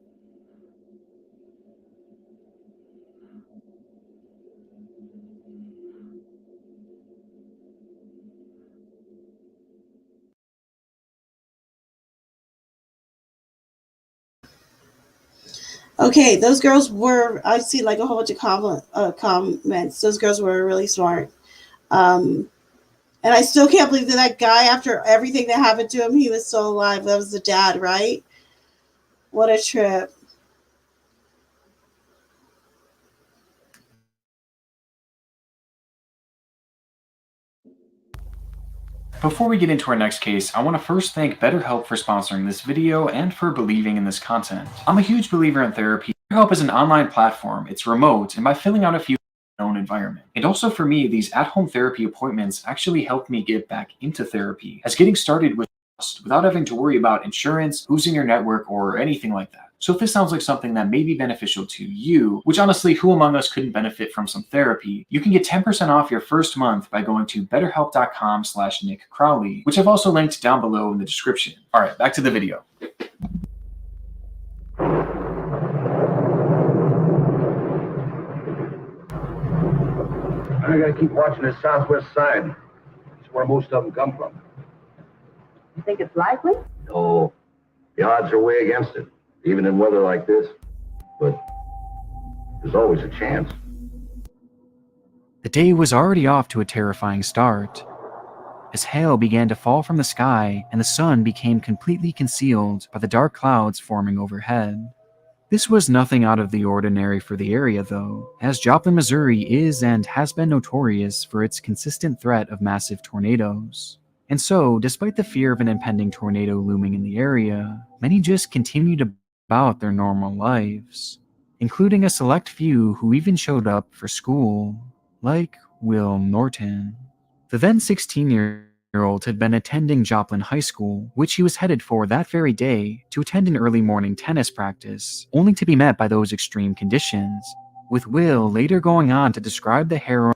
Okay, those girls were, I see like a whole bunch of comments. Those girls were really smart. And I still can't believe that guy, after everything that happened to him, he was still alive. That was the dad, right? What a trip. Before we get into our next case, I want to first thank BetterHelp for sponsoring this video and for believing in this content. I'm a huge believer in therapy. BetterHelp is an online platform, it's remote, and by filling out a few in my own environment. And also for me, these at-home therapy appointments actually helped me get back into therapy, as getting started with without having to worry about insurance, who's in your network, or anything like that. So if this sounds like something that may be beneficial to you, which honestly, who among us couldn't benefit from some therapy, you can get 10% off your first month by going to betterhelp.com/Nick Crowley, which I've also linked down below in the description. All right, back to the video. I gotta keep watching the southwest side. It's where most of them come from. You think it's likely? No, the odds are way against it, even in weather like this. But there's always a chance. The day was already off to a terrifying start, as hail began to fall from the sky and the sun became completely concealed by the dark clouds forming overhead. This was nothing out of the ordinary for the area though, as Joplin, Missouri is and has been notorious for its consistent threat of massive tornadoes. And so, despite the fear of an impending tornado looming in the area, many just continued about their normal lives, including a select few who even showed up for school, like Will Norton. The then 16-year-old year-old had been attending Joplin High School, which he was headed for that very day to attend an early morning tennis practice, only to be met by those extreme conditions, with Will later going on to describe the harrowing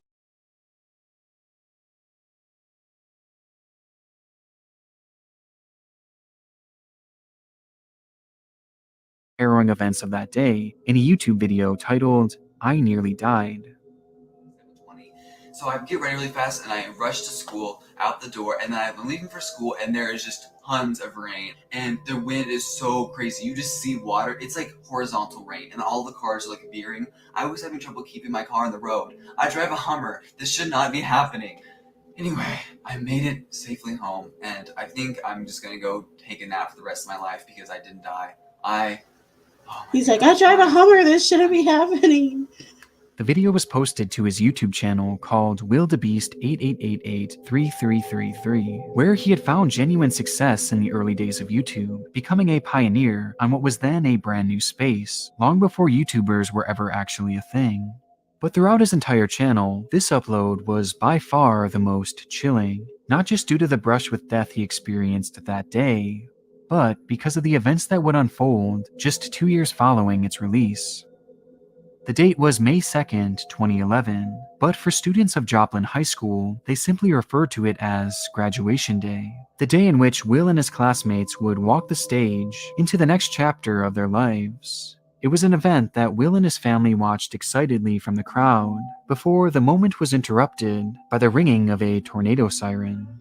events of that day in a YouTube video titled, "I Nearly Died." So I get ready really fast and I rush to school out the door, and then I'm leaving for school and there is just tons of rain and the wind is so crazy. You just see water. It's like horizontal rain and all the cars are like veering. I was having trouble keeping my car on the road. I drive a Hummer. This should not be happening. Anyway, I made it safely home and I think I'm just gonna go take a nap for the rest of my life because I didn't die. He's like, I drive a Hummer. This shouldn't be happening. The video was posted to his YouTube channel called WillDeBeast88883333, where he had found genuine success in the early days of YouTube, becoming a pioneer on what was then a brand new space, long before YouTubers were ever actually a thing. But throughout his entire channel, this upload was by far the most chilling, not just due to the brush with death he experienced that day, but because of the events that would unfold just 2 years following its release. The date was May 2nd, 2011, but for students of Joplin High School, they simply referred to it as Graduation Day, the day in which Will and his classmates would walk the stage into the next chapter of their lives. It was an event that Will and his family watched excitedly from the crowd, before the moment was interrupted by the ringing of a tornado siren.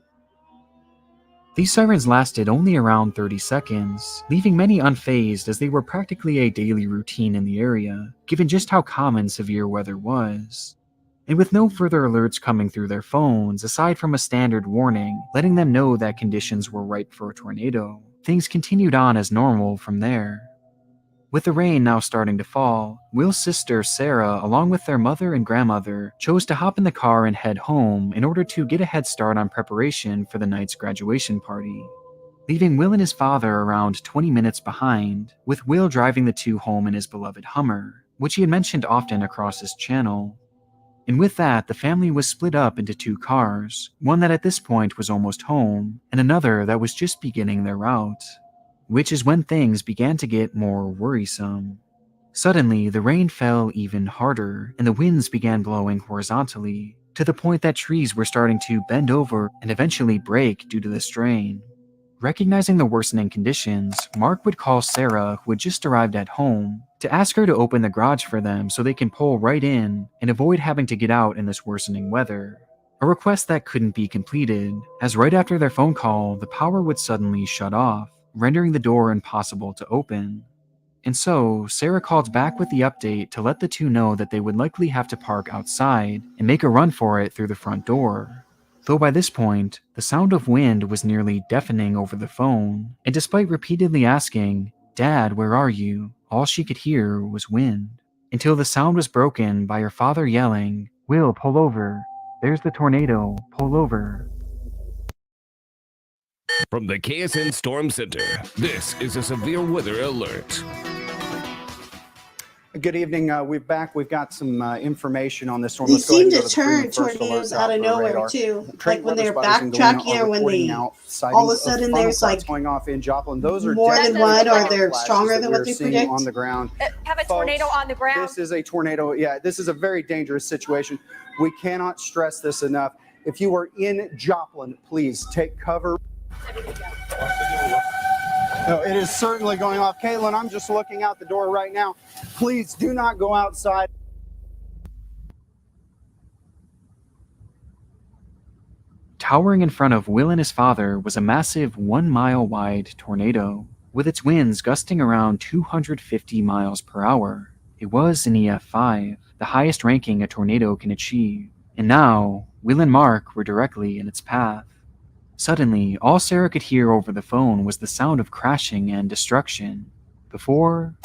These sirens lasted only around 30 seconds, leaving many unfazed as they were practically a daily routine in the area, given just how common severe weather was. And with no further alerts coming through their phones, aside from a standard warning letting them know that conditions were ripe for a tornado, things continued on as normal from there. With the rain now starting to fall, Will's sister Sarah, along with their mother and grandmother, chose to hop in the car and head home in order to get a head start on preparation for the night's graduation party, leaving Will and his father around 20 minutes behind, with Will driving the two home in his beloved Hummer, which he had mentioned often across his channel. And with that, the family was split up into two cars, one that at this point was almost home, and another that was just beginning their route. Which is when things began to get more worrisome. Suddenly, the rain fell even harder, and the winds began blowing horizontally, to the point that trees were starting to bend over and eventually break due to the strain. Recognizing the worsening conditions, Mark would call Sarah, who had just arrived at home, to ask her to open the garage for them so they can pull right in and avoid having to get out in this worsening weather. A request that couldn't be completed, as right after their phone call, the power would suddenly shut off, rendering the door impossible to open. And so, Sarah called back with the update to let the two know that they would likely have to park outside and make a run for it through the front door. Though by this point, the sound of wind was nearly deafening over the phone, and despite repeatedly asking, "Dad, where are you?" all she could hear was wind, until the sound was broken by her father yelling, "Will, pull over. There's the tornado. Pull over." From the KSN Storm Center, this is a severe weather alert. Good evening. We've got some information on this storm. They Let's go ahead seem and to go turn the first tornadoes alert out of for nowhere radar. too. Trade Like when they're weather spotters backtracking or when reporting they out all of a sightings sudden funnel there's clouds like going off in Joplin. Those are more than one, or they're flashes stronger that than we're what they seeing predict. on the ground. Have a Folks, tornado on the ground. This is a tornado. Yeah, this is a very dangerous situation. We cannot stress this enough. If you are in Joplin, please take cover. No, it is certainly going off. Caitlin, I'm just looking out the door right now. Please do not go outside. Towering in front of Will and his father was a massive 1-mile-wide tornado, with its winds gusting around 250 miles per hour. It was an EF5, the highest ranking a tornado can achieve, and now, Will and Mark were directly in its path. Suddenly, all Sarah could hear over the phone was the sound of crashing and destruction, before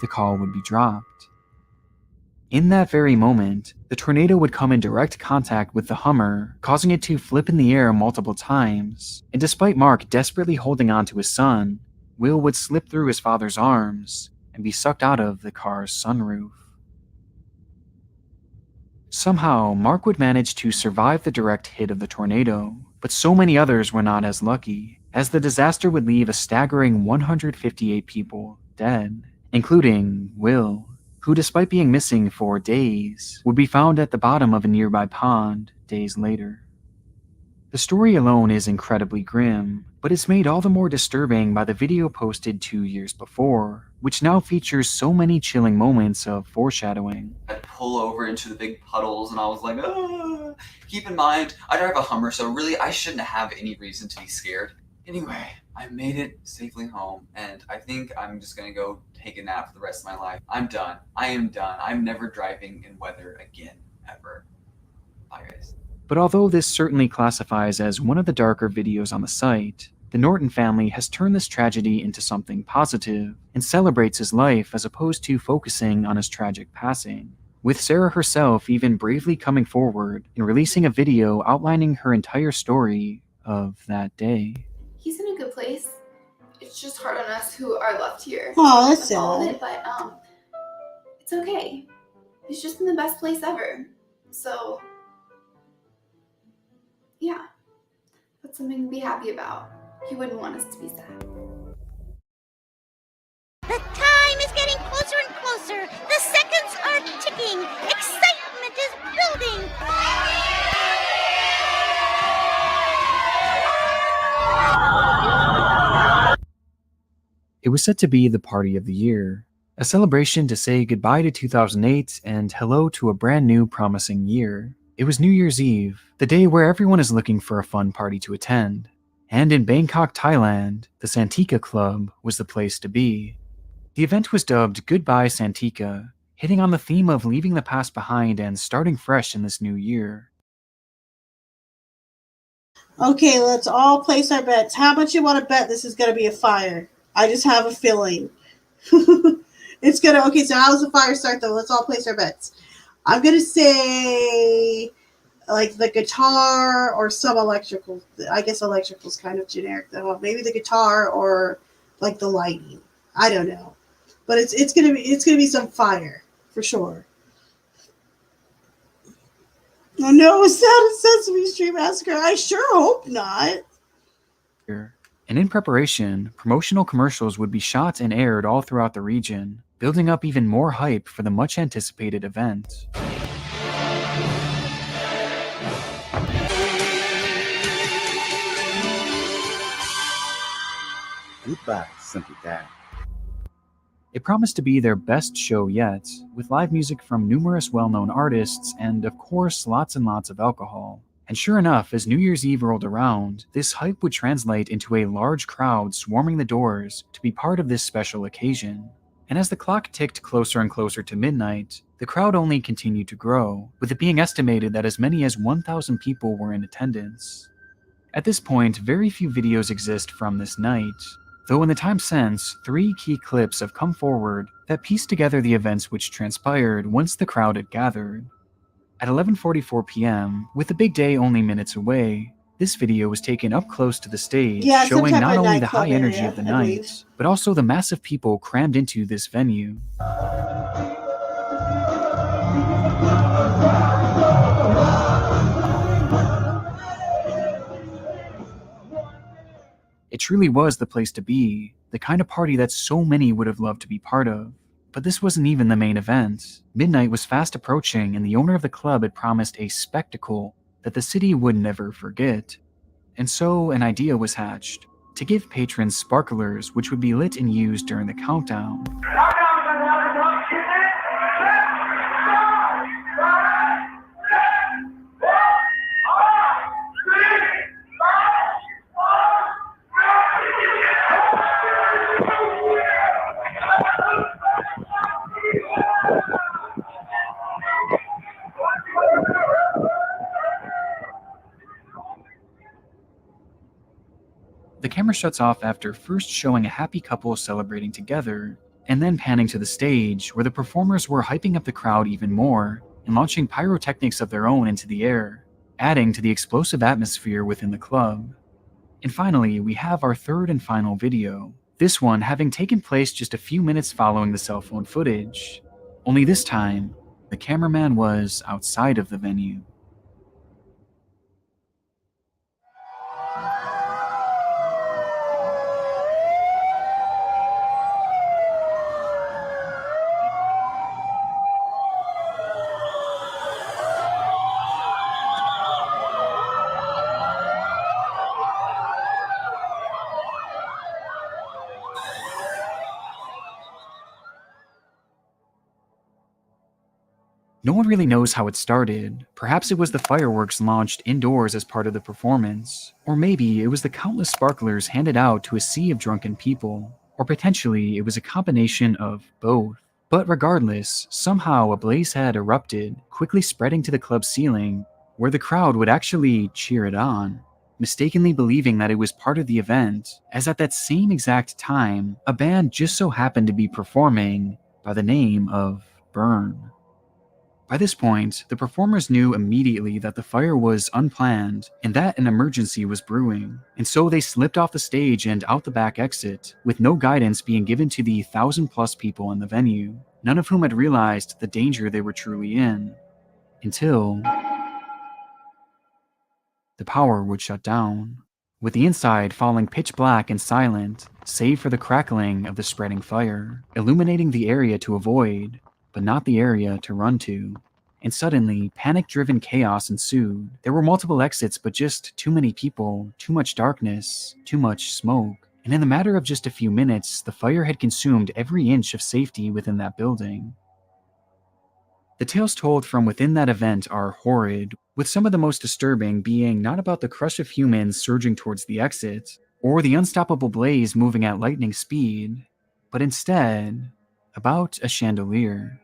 the call would be dropped. In that very moment, the tornado would come in direct contact with the Hummer, causing it to flip in the air multiple times, and despite Mark desperately holding on to his son, Will would slip through his father's arms and be sucked out of the car's sunroof. Somehow, Mark would manage to survive the direct hit of the tornado, but so many others were not as lucky, as the disaster would leave a staggering 158 people dead, including Will, who, despite being missing for days, would be found at the bottom of a nearby pond days later. The story alone is incredibly grim, but it's made all the more disturbing by the video posted 2 years before, which now features so many chilling moments of foreshadowing. I'd pull over into the big puddles and I was like, ah. Keep in mind, I drive a Hummer, so really I shouldn't have any reason to be scared. Anyway, I made it safely home, and I think I'm just gonna go take a nap for the rest of my life. I'm done. I am done. I'm never driving in weather again, ever. Bye, guys. But although this certainly classifies as one of the darker videos on the site, the Norton family has turned this tragedy into something positive and celebrates his life as opposed to focusing on his tragic passing, with Sarah herself even bravely coming forward and releasing a video outlining her entire story of that day. He's in a good place. It's just hard on us who are left here. Oh, that's all of sad. it, but it's okay. He's just in the best place ever. So yeah, that's something to be happy about. He wouldn't want us to be sad. The time is getting closer and closer. The seconds are ticking. Excitement is building. It was set to be the party of the year, a celebration to say goodbye to 2008 and hello to a brand new promising year. It was New Year's Eve, the day where everyone is looking for a fun party to attend. And in Bangkok, Thailand, the Santika Club was the place to be. The event was dubbed Goodbye Santika, hitting on the theme of leaving the past behind and starting fresh in this new year. Okay, let's all place our bets. How much you want to bet this is going to be a fire? I just have a feeling. It's going to... Okay, so how does the fire start, though? Let's all place our bets. I'm going to say, like, the guitar or some electrical. I guess electrical is kind of generic, though. Maybe the guitar or, like, the lighting. I don't know. But it's going to be some fire, for sure. Oh, no, it's not a Sesame Street Massacre. I sure hope not. And in preparation, promotional commercials would be shot and aired all throughout the region, building up even more hype for the much-anticipated event. Goodbye, Santika. It promised to be their best show yet, with live music from numerous well-known artists and, of course, lots and lots of alcohol. And sure enough, as New Year's Eve rolled around, this hype would translate into a large crowd swarming the doors to be part of this special occasion. And as the clock ticked closer and closer to midnight, the crowd only continued to grow, with it being estimated that as many as 1,000 people were in attendance. At this point, very few videos exist from this night, though in the time since, 3 key clips have come forward that piece together the events which transpired once the crowd had gathered. At 11:44 p.m., with the big day only minutes away, this video was taken up close to the stage, showing not only the high energy of the night, but also the massive people crammed into this venue. It truly was the place to be, the kind of party that so many would have loved to be part of. But this wasn't even the main event. Midnight was fast approaching, and the owner of the club had promised a spectacle that the city would never forget. And so an idea was hatched, to give patrons sparklers which would be lit and used during the countdown. The camera shuts off after first showing a happy couple celebrating together, and then panning to the stage where the performers were hyping up the crowd even more and launching pyrotechnics of their own into the air, adding to the explosive atmosphere within the club. And finally, we have our third and final video, this one having taken place just a few minutes following the cell phone footage. Only this time, The cameraman was outside of the venue. No one really knows how it started. Perhaps it was the fireworks launched indoors as part of the performance. Or maybe it was the countless sparklers handed out to a sea of drunken people. Or potentially it was a combination of both. But regardless, somehow a blaze had erupted, quickly spreading to the club's ceiling, where the crowd would actually cheer it on, mistakenly believing that it was part of the event, as at that same exact time, a band just so happened to be performing by the name of Burn. By this point, the performers knew immediately that the fire was unplanned and that an emergency was brewing, and so they slipped off the stage and out the back exit, with no guidance being given to the 1,000+ people in the venue, none of whom had realized the danger they were truly in, until the power would shut down, with the inside falling pitch black and silent, save for the crackling of the spreading fire, illuminating the area to avoid, but not the area to run to. And suddenly, panic-driven chaos ensued. There were multiple exits, but just too many people, too much darkness, too much smoke. And in the matter of just a few minutes, the fire had consumed every inch of safety within that building. The tales told from within that event are horrid, with some of the most disturbing being not about the crush of humans surging towards the exit, or the unstoppable blaze moving at lightning speed, but instead, about a chandelier.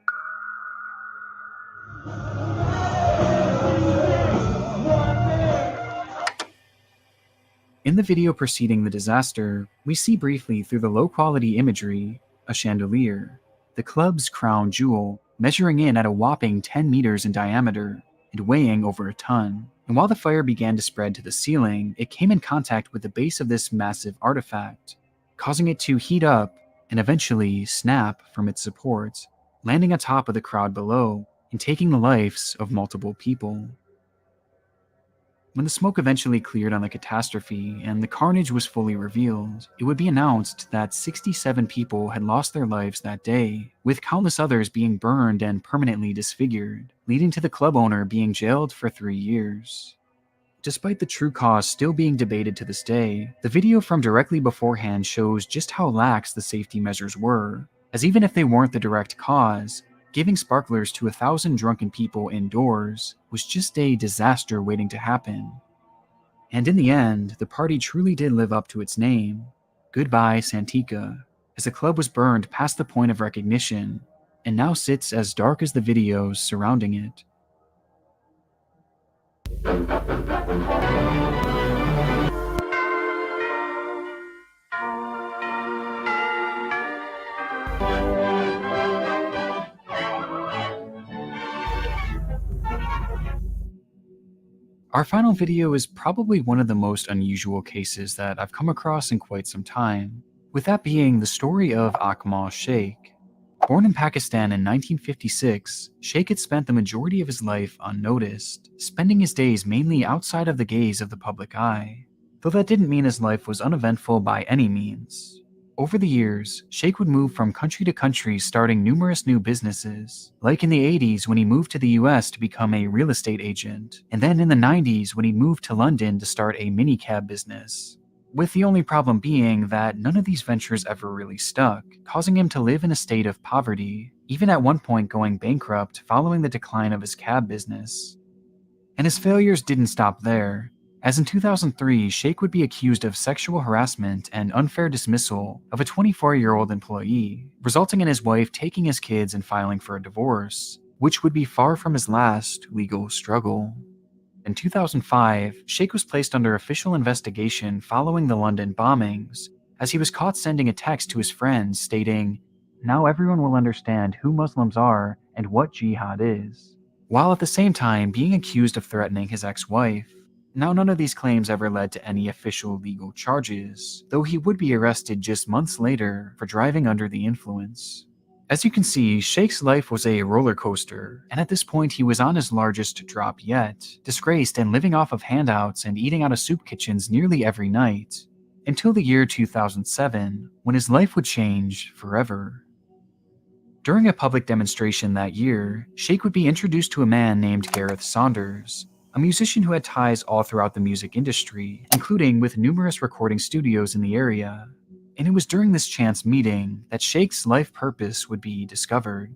In the video preceding the disaster, we see briefly through the low-quality imagery a chandelier, the club's crown jewel, measuring in at a whopping 10 meters in diameter and weighing over a ton. And while the fire began to spread to the ceiling, it came in contact with the base of this massive artifact, causing it to heat up and eventually snap from its support, landing atop of the crowd below and taking the lives of multiple people. When the smoke eventually cleared on the catastrophe and the carnage was fully revealed, it would be announced that 67 people had lost their lives that day, with countless others being burned and permanently disfigured, leading to the club owner being jailed for 3 years. Despite the true cause still being debated to this day, the video from directly beforehand shows just how lax the safety measures were, as even if they weren't the direct cause, giving sparklers to 1,000 drunken people indoors was just a disaster waiting to happen. And in the end, the party truly did live up to its name. Goodbye, Santika, as the club was burned past the point of recognition, and now sits as dark as the videos surrounding it. Our final video is probably one of the most unusual cases that I've come across in quite some time, with that being the story of Akmal Sheikh. Born in Pakistan in 1956, Sheikh had spent the majority of his life unnoticed, spending his days mainly outside of the gaze of the public eye, though that didn't mean his life was uneventful by any means. Over the years, Sheikh would move from country to country starting numerous new businesses, like in the 80s when he moved to the US to become a real estate agent, and then in the 90s when he moved to London to start a minicab business. With the only problem being that none of these ventures ever really stuck, causing him to live in a state of poverty, even at one point going bankrupt following the decline of his cab business. And his failures didn't stop there, as in 2003, Sheikh would be accused of sexual harassment and unfair dismissal of a 24-year-old employee, resulting in his wife taking his kids and filing for a divorce, which would be far from his last legal struggle. In 2005, Sheikh was placed under official investigation following the London bombings, as he was caught sending a text to his friends stating, "Now everyone will understand who Muslims are and what jihad is," while at the same time being accused of threatening his ex-wife. Now, none of these claims ever led to any official legal charges, though he would be arrested just months later for driving under the influence. As you can see, Shake's life was a roller coaster, and at this point he was on his largest drop yet, disgraced and living off of handouts and eating out of soup kitchens nearly every night, until the year 2007, when his life would change forever. During a public demonstration that year, Shake would be introduced to a man named Gareth Saunders, a musician who had ties all throughout the music industry, including with numerous recording studios in the area. And it was during this chance meeting that Shake's life purpose would be discovered.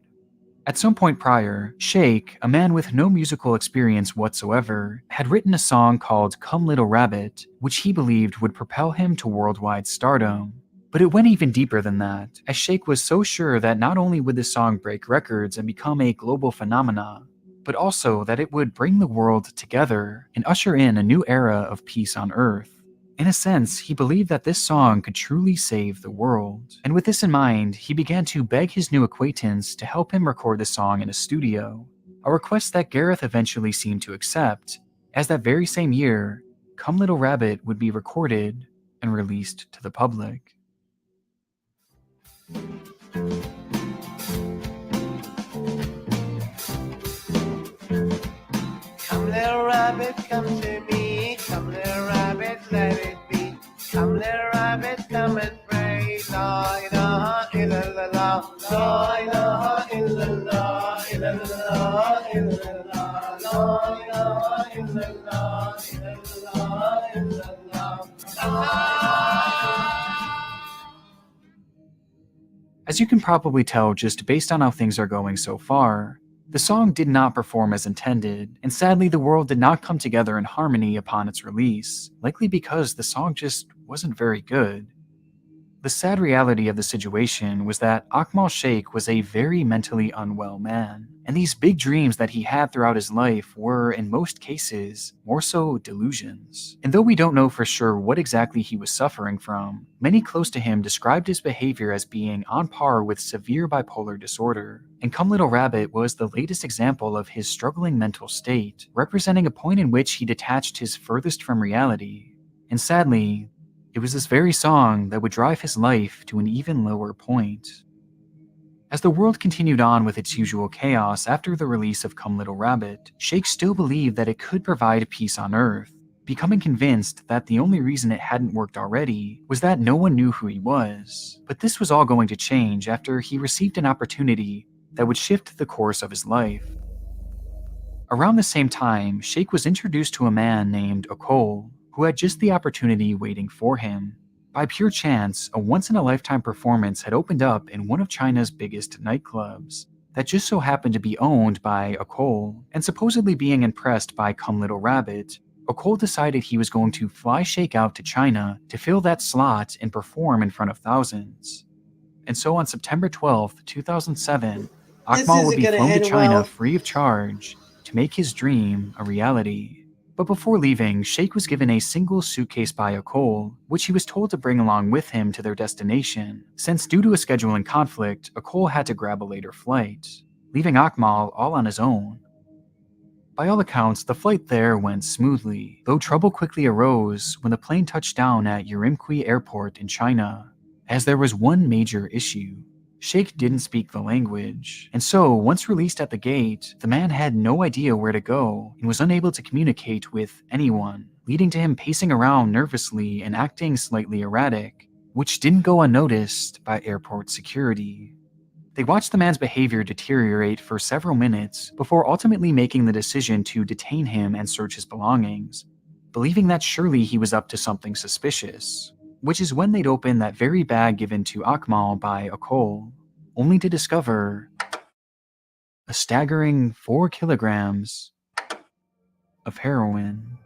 At some point prior, Shake, a man with no musical experience whatsoever, had written a song called Come Little Rabbit, which he believed would propel him to worldwide stardom. But it went even deeper than that, as Shake was so sure that not only would this song break records and become a global phenomena, but also that it would bring the world together and usher in a new era of peace on Earth. In a sense, he believed that this song could truly save the world. And with this in mind, he began to beg his new acquaintance to help him record the song in a studio, a request that Gareth eventually seemed to accept, as that very same year, Come Little Rabbit would be recorded and released to the public. Come little rabbit, come to me. Come little rabbit, let it be. Come little rabbit, come and pray. La ilaha illallah. La ilaha illallah. Illallah, illallah. La ilaha illallah. Illallah, illallah. As you can probably tell just based on how things are going so far, the song did not perform as intended, and sadly the world did not come together in harmony upon its release, likely because the song just wasn't very good. The sad reality of the situation was that Akmal Sheikh was a very mentally unwell man, and these big dreams that he had throughout his life were, in most cases, more so delusions. And though we don't know for sure what exactly he was suffering from, many close to him described his behavior as being on par with severe bipolar disorder. And Come Little Rabbit was the latest example of his struggling mental state, representing a point in which he detached his furthest from reality. And sadly, it was this very song that would drive his life to an even lower point. As the world continued on with its usual chaos after the release of Come Little Rabbit, Shake still believed that it could provide peace on Earth, becoming convinced that the only reason it hadn't worked already was that no one knew who he was. But this was all going to change after he received an opportunity that would shift the course of his life. Around the same time, Shake was introduced to a man named Okol, who had just the opportunity waiting for him. By pure chance, a once-in-a-lifetime performance had opened up in one of China's biggest nightclubs that just so happened to be owned by Okol, and supposedly being impressed by Come Little Rabbit, Okol decided he was going to fly Shake out to China to fill that slot and perform in front of thousands. And so on September 12th, 2007, Akmal would be flown to China free of charge to make his dream a reality. But before leaving, Shake was given a single suitcase by Okol, which he was told to bring along with him to their destination, since due to a scheduling conflict, Okol had to grab a later flight, leaving Akmal all on his own. By all accounts, the flight there went smoothly, though trouble quickly arose when the plane touched down at Urumqi Airport in China, as there was one major issue. Shake didn't speak the language, and so once released at the gate, the man had no idea where to go and was unable to communicate with anyone, leading to him pacing around nervously and acting slightly erratic, which didn't go unnoticed by airport security. They watched the man's behavior deteriorate for several minutes before ultimately making the decision to detain him and search his belongings, believing that surely he was up to something suspicious. Which is when they'd open that very bag given to Akmal by Okol, only to discover a staggering 4 kilograms of heroin.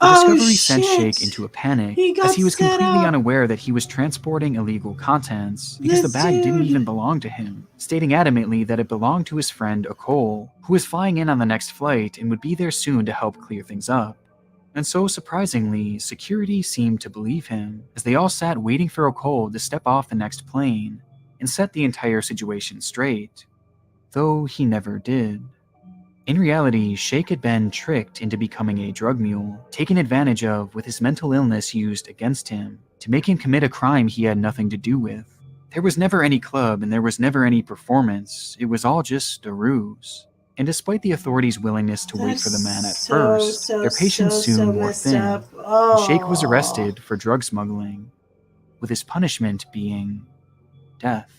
The discovery sent Shake into a panic, as he was completely unaware that he was transporting illegal contents, because the bag didn't even belong to him, stating adamantly that it belonged to his friend Okol, who was flying in on the next flight and would be there soon to help clear things up. And so, surprisingly, security seemed to believe him, as they all sat waiting for Okol to step off the next plane and set the entire situation straight, though he never did. In reality, Shake had been tricked into becoming a drug mule, taken advantage of with his mental illness used against him, to make him commit a crime he had nothing to do with. There was never any club and there was never any performance. It was all just a ruse. And despite the authorities' willingness to wait for the man at first, their patience soon wore messed thin, up. and Sheikh was Oh. arrested for drug smuggling, with his punishment being death.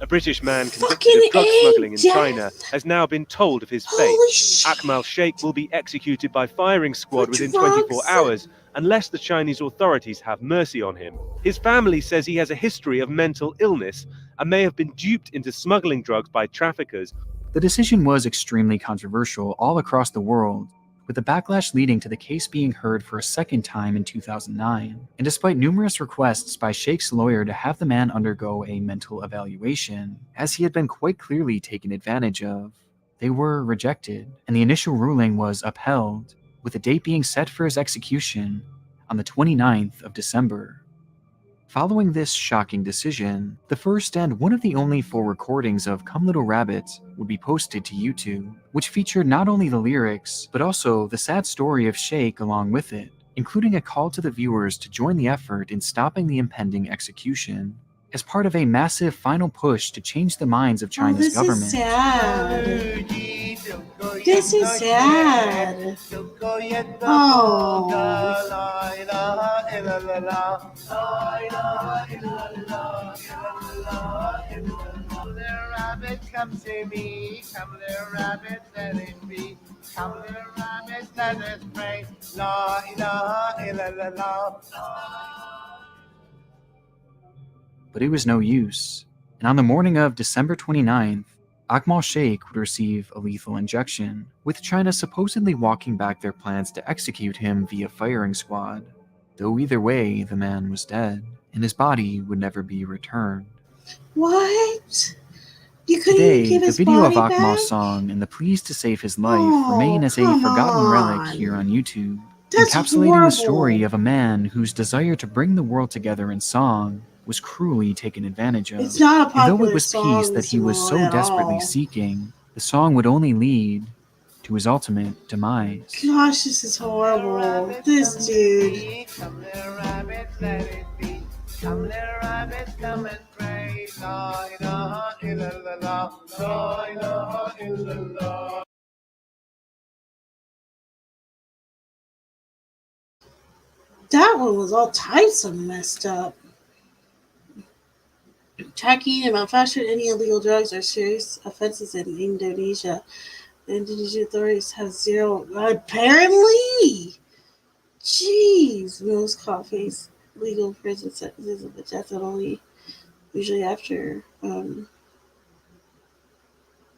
A British man convicted Fucking of drug smuggling in death. China has now been told of his fate. Holy shit. Akmal Sheikh will be executed by firing squad For within drugs? 24 hours unless the Chinese authorities have mercy on him. His family says he has a history of mental illness and may have been duped into smuggling drugs by traffickers. The decision was extremely controversial all across the world, with the backlash leading to the case being heard for a second time in 2009. And despite numerous requests by Sheikh's lawyer to have the man undergo a mental evaluation, as he had been quite clearly taken advantage of, they were rejected, and the initial ruling was upheld, with a date being set for his execution on the 29th of December. Following this shocking decision, the first and one of the only full recordings of Come Little Rabbit would be posted to YouTube, which featured not only the lyrics, but also the sad story of Sheikh along with it, including a call to the viewers to join the effort in stopping the impending execution, as part of a massive final push to change the minds of China's government. Is sad. This is sad. Oh. Come little rabbit, come to me. Come little rabbit, let it be. Come little rabbit, let us pray. La ilaha illallah. But it was no use, and on the morning of December 29th, Akmal Sheikh would receive a lethal injection, with China supposedly walking back their plans to execute him via firing squad. Though either way, the man was dead, and his body would never be returned. What? You couldn't Today, even give the his video of body Akmal's back? song and the pleas to save his life Oh, remain as a come forgotten relic on. here on YouTube, That's encapsulating horrible. the story of a man whose desire to bring the world together in song was cruelly taken advantage of. It's not a And though popular it was peace song, that he was so Simone, at desperately all. seeking, the song would only lead to his ultimate demise. Gosh, this is horrible. This dude. Come little rabbit, let it be. Come little rabbit, come and pray. La ilaha illallah. La ilaha illallah. That one was all types of messed up. Tracking and manufacturing any illegal drugs are serious offenses in Indonesia. The Indonesian authorities have zero. Apparently! Jeez. Most caught face legal prison sentences of the death penalty, usually after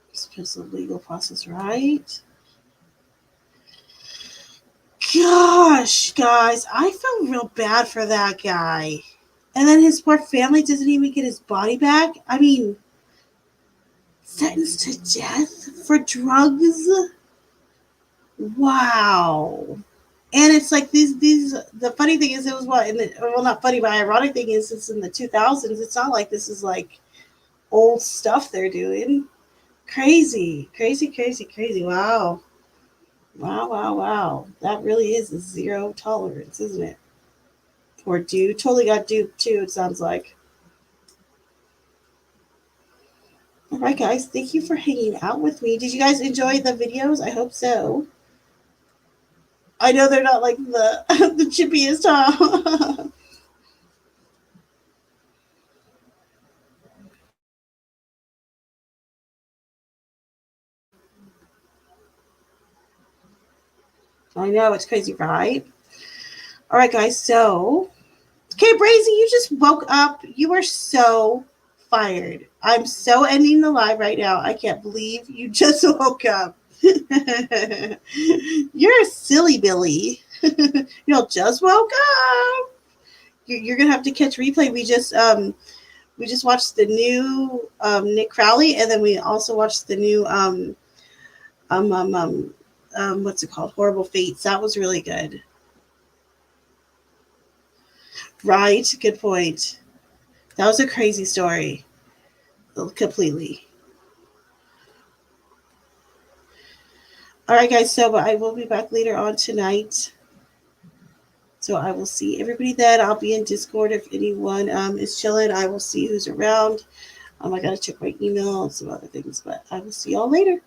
expensive legal process, right? Gosh, guys, I feel real bad for that guy. And then his poor family doesn't even get his body back. I mean, sentenced to death for drugs? Wow. And it's like these the funny thing is it was what in the, well, not funny, but ironic thing is it's in the 2000s. It's not like this is like old stuff they're doing. Crazy. Wow. Wow. That really is a zero tolerance, isn't it? Poor dude. Totally got duped too, it sounds like. All right, guys. Thank you for hanging out with me. Did you guys enjoy the videos? I hope so. I know they're not like the the chippiest, huh? I know, it's crazy, right? All right, guys. So, okay, Brazy, you just woke up. You are so fired. I'm so ending the live right now. I can't believe you just woke up. You're a silly Billy. You just woke up. You're gonna have to catch replay. We just watched the new Nick Crowley, and then we also watched the new what's it called? Horrible Fates. That was really good. Right, good point. That was a crazy story. Completely. All right, guys. So I will be back later on tonight So I will see everybody then. I'll be in Discord if anyone is chilling. I will see who's around. I got to check my email and some other things, but I will see y'all later.